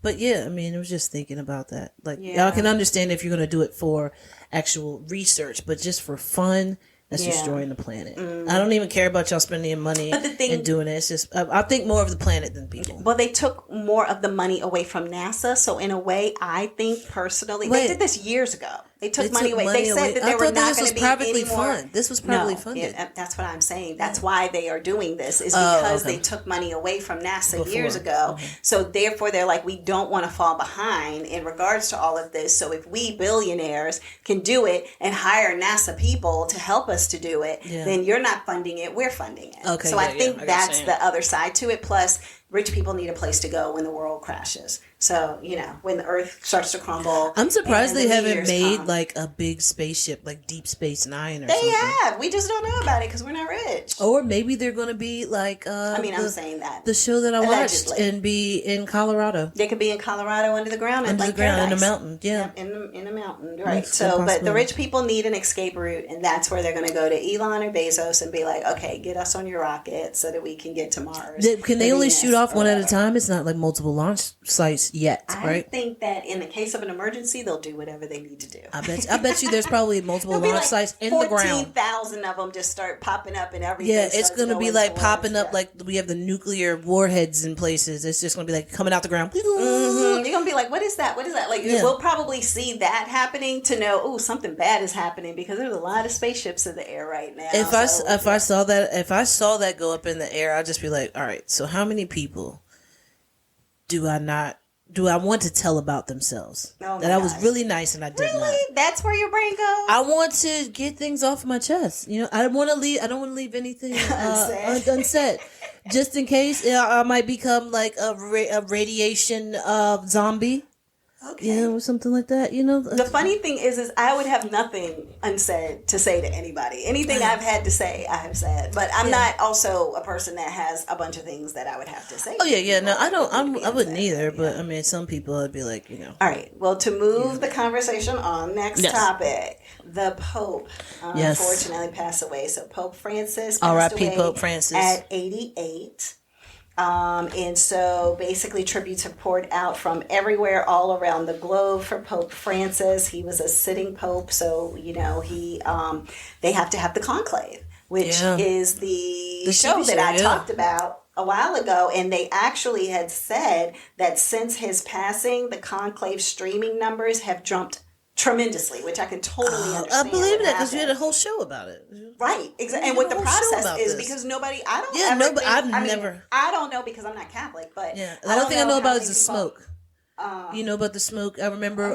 But yeah, I mean, I was just thinking about that. Like, I can understand if you're going to do it for actual research, but just for fun, that's destroying the planet. I don't even care about y'all spending money and doing it. It's just, I think more of the planet than people. Well, they took more of the money away from NASA. So in a way, I think personally, they did this years ago. They took money away. They said that there were not going to be any more. This was privately funded. That's what I'm saying. That's why they are doing this, is because they took money away from NASA years ago. So therefore, they're like, we don't want to fall behind in regards to all of this. So if we billionaires can do it and hire NASA people to help us to do it, then you're not funding it, we're funding it. Okay, so I think that's the other side to it. Plus, rich people need a place to go when the world crashes. So, when the earth starts to crumble. I'm surprised they haven't made like a big spaceship, like Deep Space Nine or something. They have. We just don't know about it because we're not rich. Or maybe they're going to be like... I'm saying that. The show that I watched and be in Colorado. They could be in Colorado under the ground. Under the ground, in a mountain. Yeah. In a mountain, right. So, but the rich people need an escape route, and that's where they're going to go to Elon or Bezos and be like, okay, get us on your rocket so that we can get to Mars. Can they only shoot off one at a time? It's not like multiple launch sites yet, right? I think that in the case of an emergency, they'll do whatever they need to do. I bet you there's probably multiple launch sites in the ground. 14,000 of them just start popping up and everything. Yeah, it's going to be like popping up like we have the nuclear warheads in places. It's just going to be like coming out the ground. You're going to be like, what is that? What is that? Like, we'll probably see that happening to know, something bad is happening, because there's a lot of spaceships in the air right now. If I saw that go up in the air, I'd just be like, all right, so how many people do I want to tell about themselves? That I was really nice and I did not. Really? That's where your brain goes? I want to get things off my chest. I don't want to leave anything unsaid. Just in case I might become like a radiation zombie. Okay. Or something like that, The funny thing is I would have nothing unsaid to say to anybody. Anything I've had to say, I have said. But I'm not also a person that has a bunch of things that I would have to say. Oh, yeah. No, I wouldn't either. But, I mean, some people would be like, All right. Well, to move the conversation on, next topic. The Pope, unfortunately, passed away. So Pope Francis passed away Pope Francis. At 88. And so basically tributes have poured out from everywhere all around the globe for Pope Francis. He was a sitting pope, so they have to have the conclave, which is the show that I talked about a while ago, and they actually had said that since his passing, the conclave streaming numbers have jumped tremendously, which I can totally understand. I believe that because you had a whole show about it. Right, exactly. And what the process is, because nobody, I don't know because I'm not Catholic, but the only thing I know about is the smoke. You know about the smoke? I remember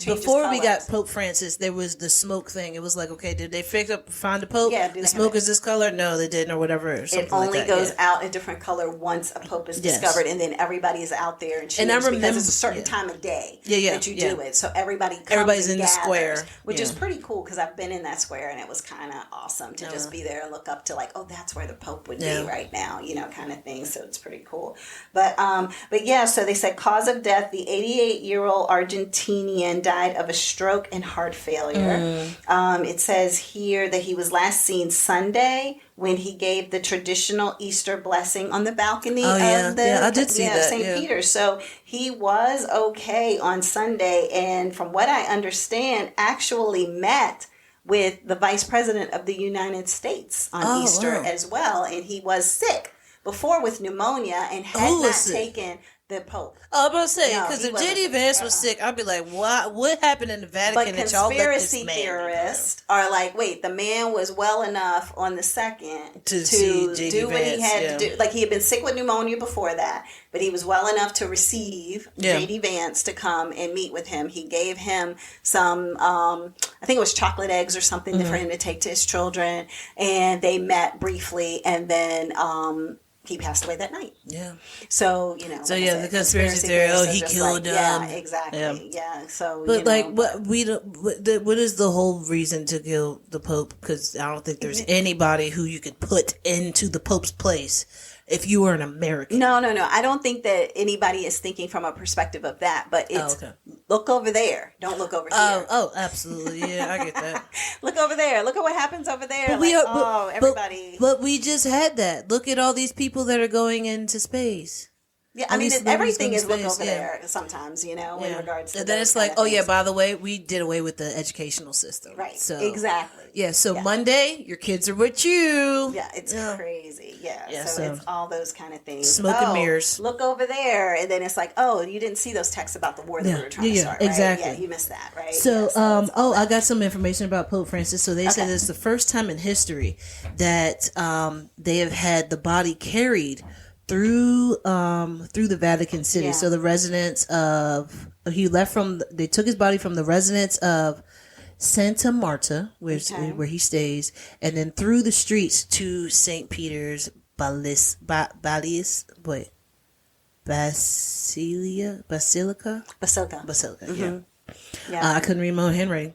before we got Pope Francis, there was the smoke thing. It was like, okay, did they find a Pope? Yeah, the smoke is this color? No, they didn't, or whatever. Or it only goes out a different color once a Pope is discovered, and then everybody is out there and cheers, and I remember, because it's a certain time of day that you do it. So everybody's in the square, which is pretty cool, because I've been in that square, and it was kind of awesome to just be there and look up to like, oh, that's where the Pope would be right now, kind of thing. So it's pretty cool. But yeah, so they said cause of death. The 88-year-old Argentinian died of a stroke and heart failure. It says here that he was last seen Sunday when he gave the traditional Easter blessing on the balcony of I did see that. St. Peter's. So he was okay on Sunday, and from what I understand, actually met with the Vice President of the United States on Easter as well, and he was sick before with pneumonia and had not taken the Pope. I was about to say, because if J.D. Vance was sick, I'd be like, what happened in the Vatican that y'all let this man? Conspiracy theorists are like, wait, the man was well enough on the 2nd to do what he had to do. Like, he had been sick with pneumonia before that, but he was well enough to receive J.D. Vance to come and meet with him. He gave him some, I think it was chocolate eggs or something for him to take to his children, and they met briefly, and then he passed away that night. Yeah. So, So, yeah, the conspiracy theory, he killed him. Yeah, exactly. Yeah. So, but, what is the whole reason to kill the Pope? Because I don't think there's anybody who you could put into the Pope's place if you were an American. No. I don't think that anybody is thinking from a perspective of that, but it's look over there. Don't look over here. Oh, absolutely. Yeah, I get that. Look over there. Look at what happens over there. Everybody. But we just had that. Look at all these people that are going into space. Yeah, I mean, everything is look over there sometimes, in regards to then it's like, by the way, we did away with the educational system. Right, so, exactly. Yeah, so Monday, your kids are with you. Yeah, it's crazy. Yeah, so it's all those kind of things. Smoke and mirrors. Look over there. And then it's like, you didn't see those texts about the war that we were trying to start, right? Exactly. Yeah, you missed that, right? So, I got some information about Pope Francis. So they said it's the first time in history that they have had the body carried through the Vatican City. So the residents they took his body from the residence of Santa Marta, where he stays, and then through the streets to St. Peter's Basilica. Mm-hmm. Yeah. I couldn't read my own handwriting.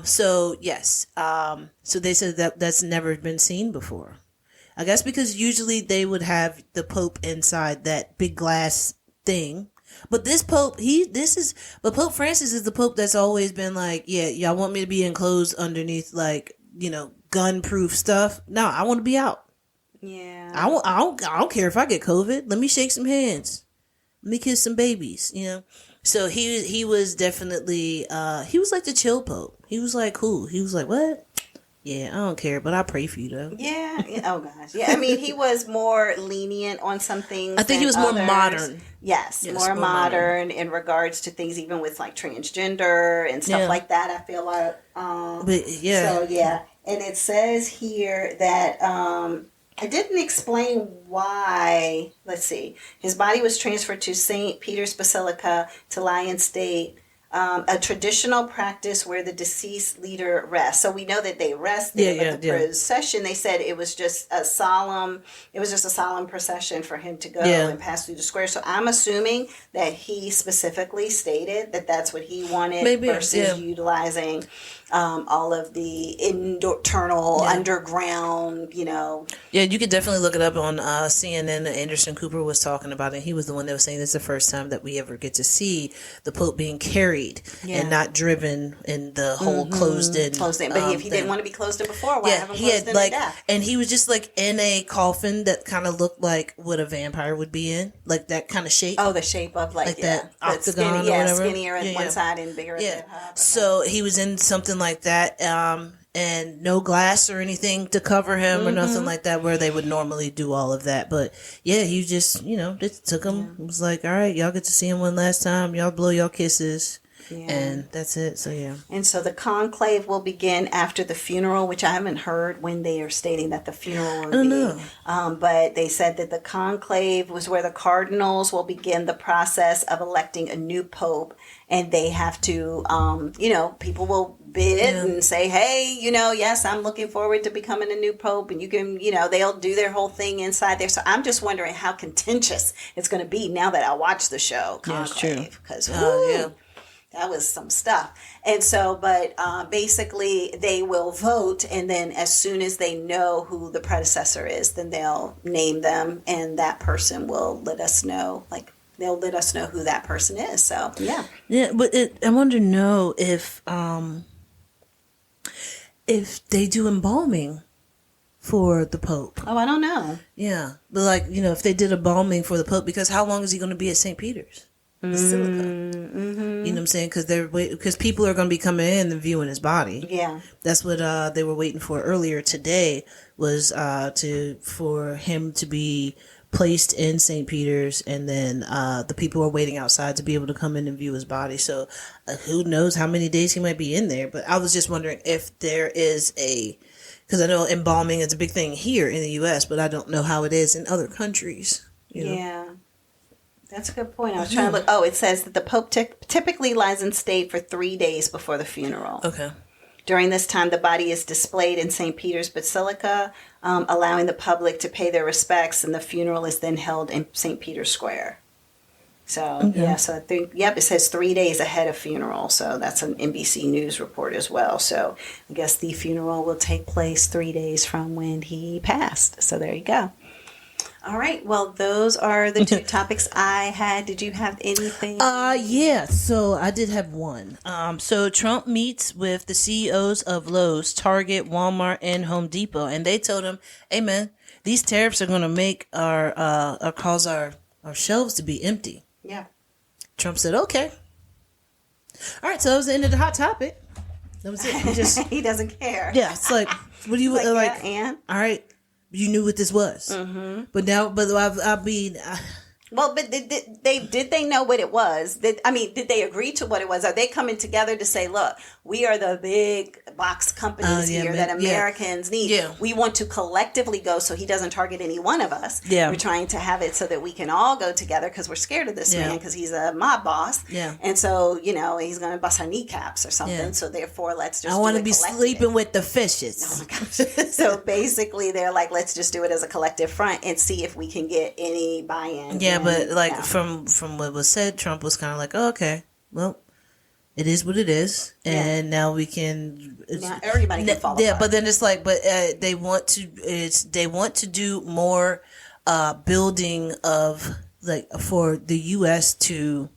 So they said that's never been seen before. I guess because usually they would have the Pope inside that big glass thing. But this Pope, but Pope Francis is the Pope that's always been like, yeah, y'all want me to be enclosed underneath gun-proof stuff? No, I want to be out. Yeah. I don't care if I get COVID. Let me shake some hands. Let me kiss some babies, So he was definitely, he was like the chill Pope. He was like, cool. He was like, what? Yeah, I don't care, but I pray for you though. Yeah. Oh gosh. Yeah. I mean, he was more lenient on some things. I think he was more modern. Yes, more modern in regards to things, even with like transgender and stuff like that. I feel like. And it says here that I didn't explain why. Let's see. His body was transferred to St. Peter's Basilica to lie in state. A traditional practice where the deceased leader rests. So we know that they rest there, but the procession, they said it was just a solemn procession for him to go and pass through the square. So I'm assuming that he specifically stated that that's what he wanted versus utilizing all of the internal underground, Yeah, you could definitely look it up on CNN. Anderson Cooper was talking about it. He was the one that was saying this is the first time that we ever get to see the Pope being carried and not driven in the whole closed in. But if he didn't want to be closed in before, why have him closed in to death? And he was just like in a coffin that kind of looked like what a vampire would be in, like that kind of shape. Oh, the shape of that octagon skinny, or whatever. Skinnier at one side and bigger at the top. So he was in something like that. And no glass or anything to cover him or nothing like that, where they would normally do all of that. But he just, just took him. It was like, all right, y'all get to see him one last time. Y'all blow your kisses. Yeah. And that's it. So, And so the conclave will begin after the funeral, which I haven't heard when they are stating that the funeral will be. I don't know. But they said that the conclave was where the cardinals will begin the process of electing a new pope. And they have to, people will bid and say, hey, yes, I'm looking forward to becoming a new pope. And you can, they'll do their whole thing inside there. So I'm just wondering how contentious it's going to be now that I watch the show Conclave. Because, that was some stuff. And so, but basically they will vote. And then as soon as they know who the predecessor is, then they'll name them. And that person will let us know, they'll let us know who that person is. So, yeah. Yeah, but I wonder if they do embalming for the Pope. Oh, I don't know. Yeah. But if they did embalming for the Pope, because how long is he going to be at St. Peter's Basilica? Mm-hmm. You know what I'm saying? Because people are going to be coming in and viewing his body. Yeah. That's what they were waiting for earlier today, was for him to be placed in St. Peter's, and then the people are waiting outside to be able to come in and view his body. So who knows how many days he might be in there. But I was just wondering if there is because I know embalming is a big thing here in the U.S., but I don't know how it is in other countries. Yeah. That's a good point. I was trying to look. Oh, it says that the Pope typically lies in state for 3 days before the funeral. Okay. During this time, the body is displayed in St. Peter's Basilica, allowing the public to pay their respects, and the funeral is then held in St. Peter's Square. So, so I think, it says 3 days ahead of funeral. So that's an NBC News report as well. So I guess the funeral will take place 3 days from when he passed. So there you go. All right. Well, those are the two topics I had. Did you have anything? Yeah. So I did have one. So Trump meets with the CEOs of Lowe's, Target, Walmart, and Home Depot, and they told him, "Hey, man, these tariffs are going to make cause our shelves to be empty." Yeah. Trump said, "Okay." All right. So that was the end of the hot topic. That was it. He doesn't care. Yeah. It's like, what do you like? And all right. You knew what this was, but now, I mean, well, but did they know what it was? Did they agree to what it was? Are they coming together to say, look, we are the big box companies here that Americans need. Yeah. We want to collectively go so he doesn't target any one of us. Yeah. We're trying to have it so that we can all go together because we're scared of this man because he's a mob boss. Yeah. And so, he's going to bust our kneecaps or something. Yeah. So therefore, let's just I want to be sleeping with the fishes. Oh my gosh. So basically, they're like, let's just do it as a collective front and see if we can get any buy-in. Yeah. But from what was said, Trump was kind of like, oh, okay, well, it is what it is, and now we can. Now everybody can fall apart. But then it's like, they want to do more building of for the U.S. to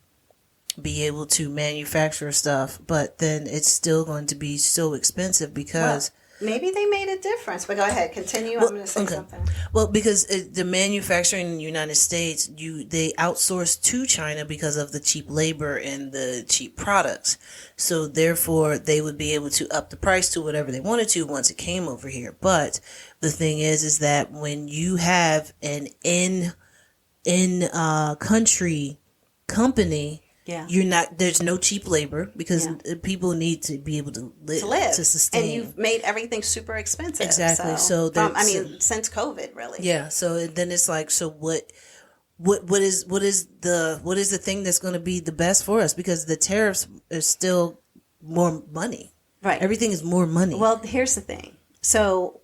be able to manufacture stuff, but then it's still going to be so expensive because. Well, maybe they made a difference, but go ahead, continue. I'm going to say something. Well, because the manufacturing in the United States, they outsource to China because of the cheap labor and the cheap products. So therefore, they would be able to up the price to whatever they wanted to once it came over here. But the thing is that when you have an in country company. Yeah. There's no cheap labor because people need to be able to live, to sustain. And you've made everything super expensive. Exactly. So since COVID, really. Yeah. So then it's like, so what is the thing that's going to be the best for us? Because the tariffs is still more money. Right. Everything is more money. Well, here's the thing. So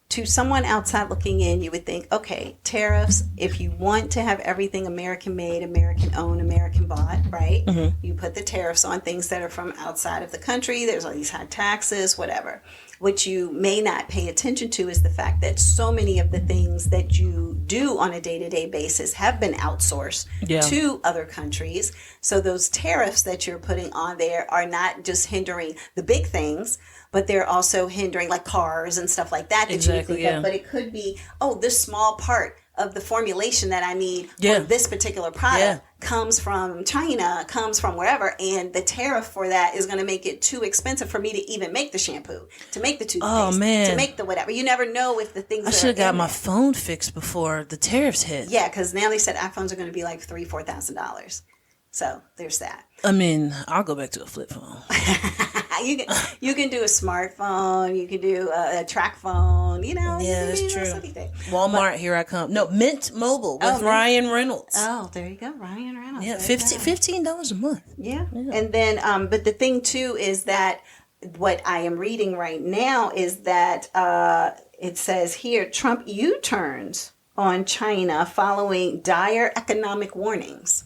to someone outside looking in, you would think, okay, tariffs, if you want to have everything American made, American owned, American bought, right? Mm-hmm. You put the tariffs on things that are from outside of the country. There's all these high taxes, whatever. What you may not pay attention to is the fact that so many of the things that you do on a day-to-day basis have been outsourced to other countries. So those tariffs that you're putting on there are not just hindering the big things, but they're also hindering like cars and stuff like that you would think of. But it could be, this small part of the formulation that I need for this particular product comes from China, comes from wherever, and the tariff for that is going to make it too expensive for me to even make the shampoo, to make the toothpaste, to make the whatever. You never know if the things I should have got my phone fixed before the tariffs hit. Yeah, because now they said iPhones are going to be like $3,000-$4,000. So there's that. I mean, I'll go back to a flip phone. You can do a smartphone. You can do a track phone. Yeah, that's true. Walmart, here I come. No, Mint Mobile with Ryan Reynolds. Oh, there you go, Ryan Reynolds. Yeah, $15 a month. Yeah, and then but the thing too is that what I am reading right now is that it says here Trump U-turns on China following dire economic warnings.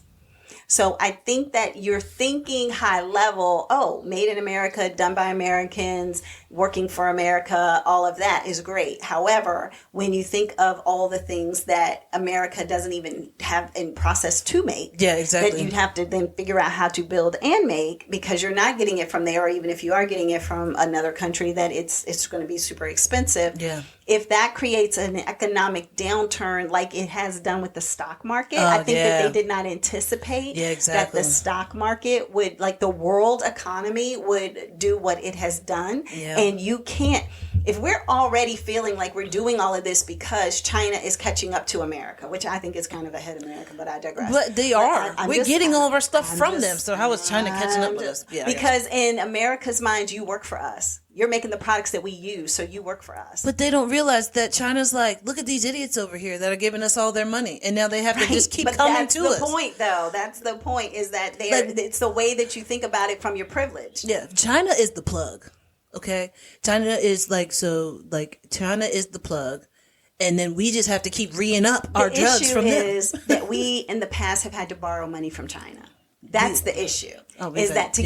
So I think that you're thinking high level, made in America, done by Americans, working for America, all of that is great. However, when you think of all the things that America doesn't even have in process to make, that you'd have to then figure out how to build and make because you're not getting it from there, or even if you are getting it from another country, that it's going to be super expensive. Yeah. If that creates an economic downturn like it has done with the stock market, I think that they did not anticipate that the stock market would, like the world economy would do what it has done. Yeah. And you can't, if we're already feeling like we're doing all of this because China is catching up to America, which I think is kind of ahead of America, but I digress. But they are. We're getting all of our stuff from them. So how is China catching up with us? Yeah, because in America's mind, you work for us. You're making the products that we use, so you work for us. But they don't realize that China's like, look at these idiots over here that are giving us all their money, and now they have to just keep coming to us. That's the point, though. That's the point, is that it's the way that you think about it from your privilege. Yeah, China is the plug. Okay, China is China is the plug, and then we just have to keep reing up our drugs from them. The issue is that we in the past have had to borrow money from China. That's the issue. Is that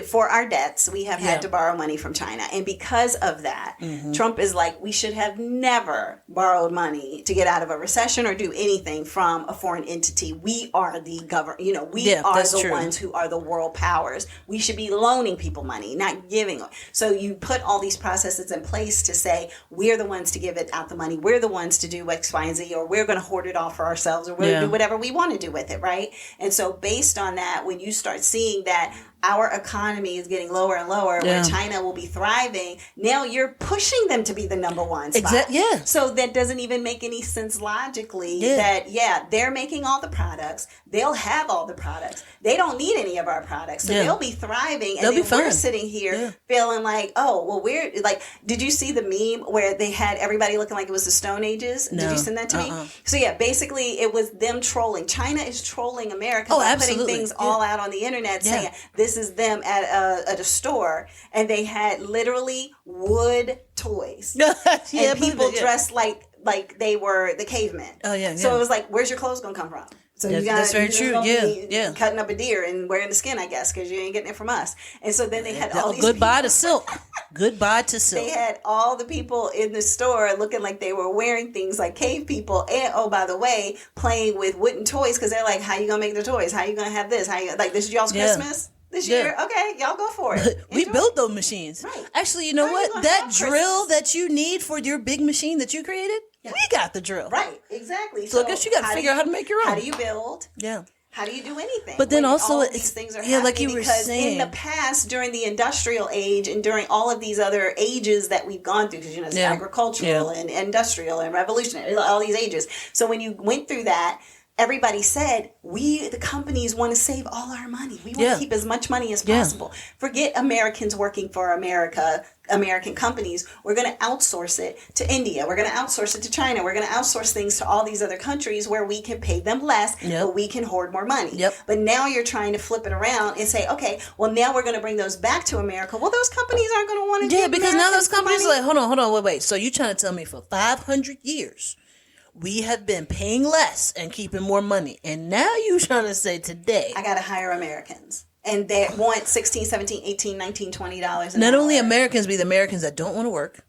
for our debts, we have had to borrow money from China. And because of that, Trump is like, we should have never borrowed money to get out of a recession or do anything from a foreign entity. We are the government, we are the ones who are the world powers. We should be loaning people money, not giving them. So you put all these processes in place to say, we're the ones to give it out the money. We're the ones to do X, Y, and Z, or we're going to hoard it all for ourselves, or we're going to do whatever we want to do with it, right? And so based on that, when you start seeing that our economy is getting lower and lower, where China will be thriving, now you're pushing them to be the number one spot. Exactly. Yeah. So that doesn't even make any sense logically that, they're making all the products. They'll have all the products. They don't need any of our products. So they'll be thriving. And then we're sitting here feeling like, oh, well, we're like, did you see the meme where they had everybody looking like it was the Stone Ages? No. Did you send that to me? So basically it was them trolling. China is trolling America by putting things all out on the internet saying, this is them at a store, and they had literally wood toys and people dressed like they were the cavemen. So it was like, where's your clothes gonna come from? So that's very true. Cutting up a deer and wearing the skin, I guess, because you ain't getting it from us. And so then they had all these goodbye to silk. Goodbye to silk. They had all the people in the store looking like they were wearing things like cave people, and by the way, playing with wooden toys, because they're like, how you gonna make the toys? How you gonna have this? This is y'all's Christmas this year? Okay, y'all go for it. We built those machines. Right. Actually, you know what? That drill that you need for your big machine that you created, we got the drill. Right, exactly. So I guess you got to figure out how to make your own. How do you build? Yeah. How do you do anything? But then also, all these things are happening, like you were saying, in the past, during the industrial age and during all of these other ages that we've gone through, because it's agricultural and industrial and revolutionary, all these ages. So when you went through that, everybody said, the companies want to save all our money. We want to keep as much money as possible. Forget Americans working for American companies. We're going to outsource it to India. We're going to outsource it to China. We're going to outsource things to all these other countries where we can pay them less, but we can hoard more money. But now you're trying to flip it around and say, okay, well, now we're going to bring those back to America. Well, those companies aren't going to want to because now those companies are like, hold on, wait. So you're trying to tell me for 500 years, we have been paying less and keeping more money. And now you're trying to say today, I got to hire Americans. And they want $16, $17, $18, $19, $20 Not only Americans, but the Americans that don't want to work.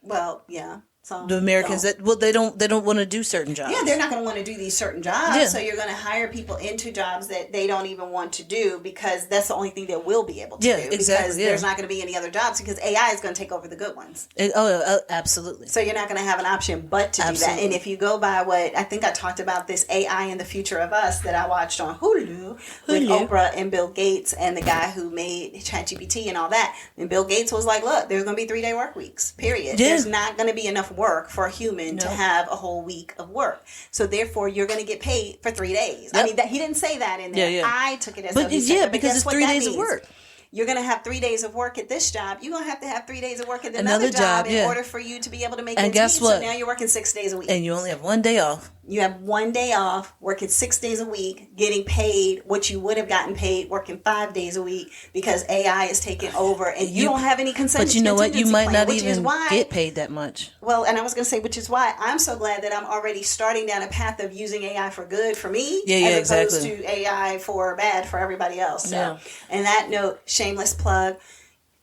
Well, yeah. So the Americans they don't want to do certain jobs. Yeah, they're not going to want to do these certain jobs. Yeah. So you're going to hire people into jobs that they don't even want to do, because that's the only thing they will be able to do. Exactly. Because there's not going to be any other jobs, because AI is going to take over the good ones. Absolutely. So you're not going to have an option but to do that. And if you go by what I think I talked about, this AI and the Future of Us that I watched on Hulu with Oprah and Bill Gates and the guy who made ChatGPT and all that. And Bill Gates was like, look, there's going to be 3-day work weeks, period. Yeah. There's not going to be enough work for a human to have a whole week of work. So therefore, you're going to get paid for 3 days. I mean, he didn't say that in there. I took it as though he said that. Because it's 3 days of work. You're going to have 3 days of work at this job. You're going to have 3 days of work at another job in order for you to be able to make ends meet. So now you're working 6 days a week. And you only have 1 day off. You have 1 day off, working 6 days a week, getting paid what you would have gotten paid working 5 days a week, because AI is taking over and you don't have any consent. But you know what? You might not even get paid that much. Well, and I was going to say, which is why I'm so glad that I'm already starting down a path of using AI for good for me, as opposed to AI for bad for everybody else. So, and that note, shameless plug.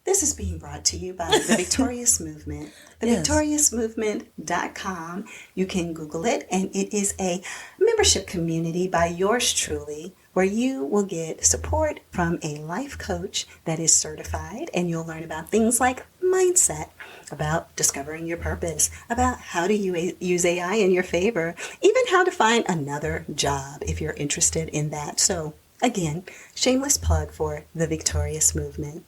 This is being brought to you by the Victorious Movement. TheVictoriousMovement.com. You can Google it, and it is a membership community by yours truly, where you will get support from a life coach that is certified, and you'll learn about things like mindset, about discovering your purpose, about how to use AI in your favor, even how to find another job if you're interested in that. So, again, shameless plug for the Victorious Movement.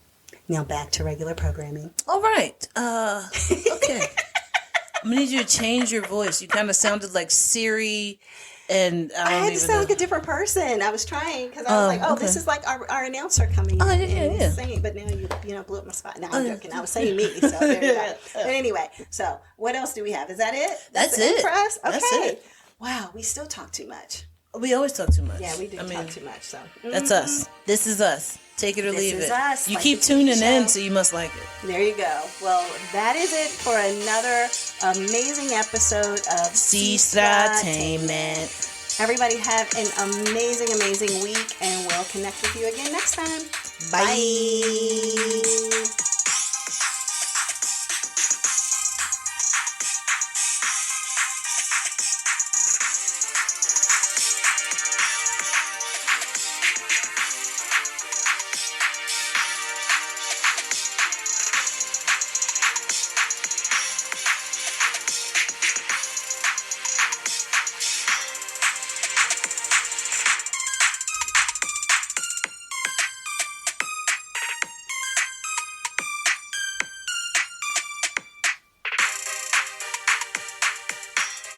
Now back to regular programming. All right. Okay. I'm going to need you to change your voice. You kind of sounded like Siri, and I had to sound like a different person. I was trying, because I was like, this is like our announcer coming in. Saying, but now you blew up my spot. No, I'm joking. I was saying me, so there we go. But anyway, so what else do we have? Is that it? That's it for us? Okay. That's it. Wow, we still talk too much. We always talk too much. Yeah, we do talk too much. So that's us. This is us. Take it or leave it. Us, you keep tuning in, so you must like it. There you go. Well, that is it for another amazing episode of Sestra-Tainment. Everybody have an amazing, amazing week, and we'll connect with you again next time. Bye.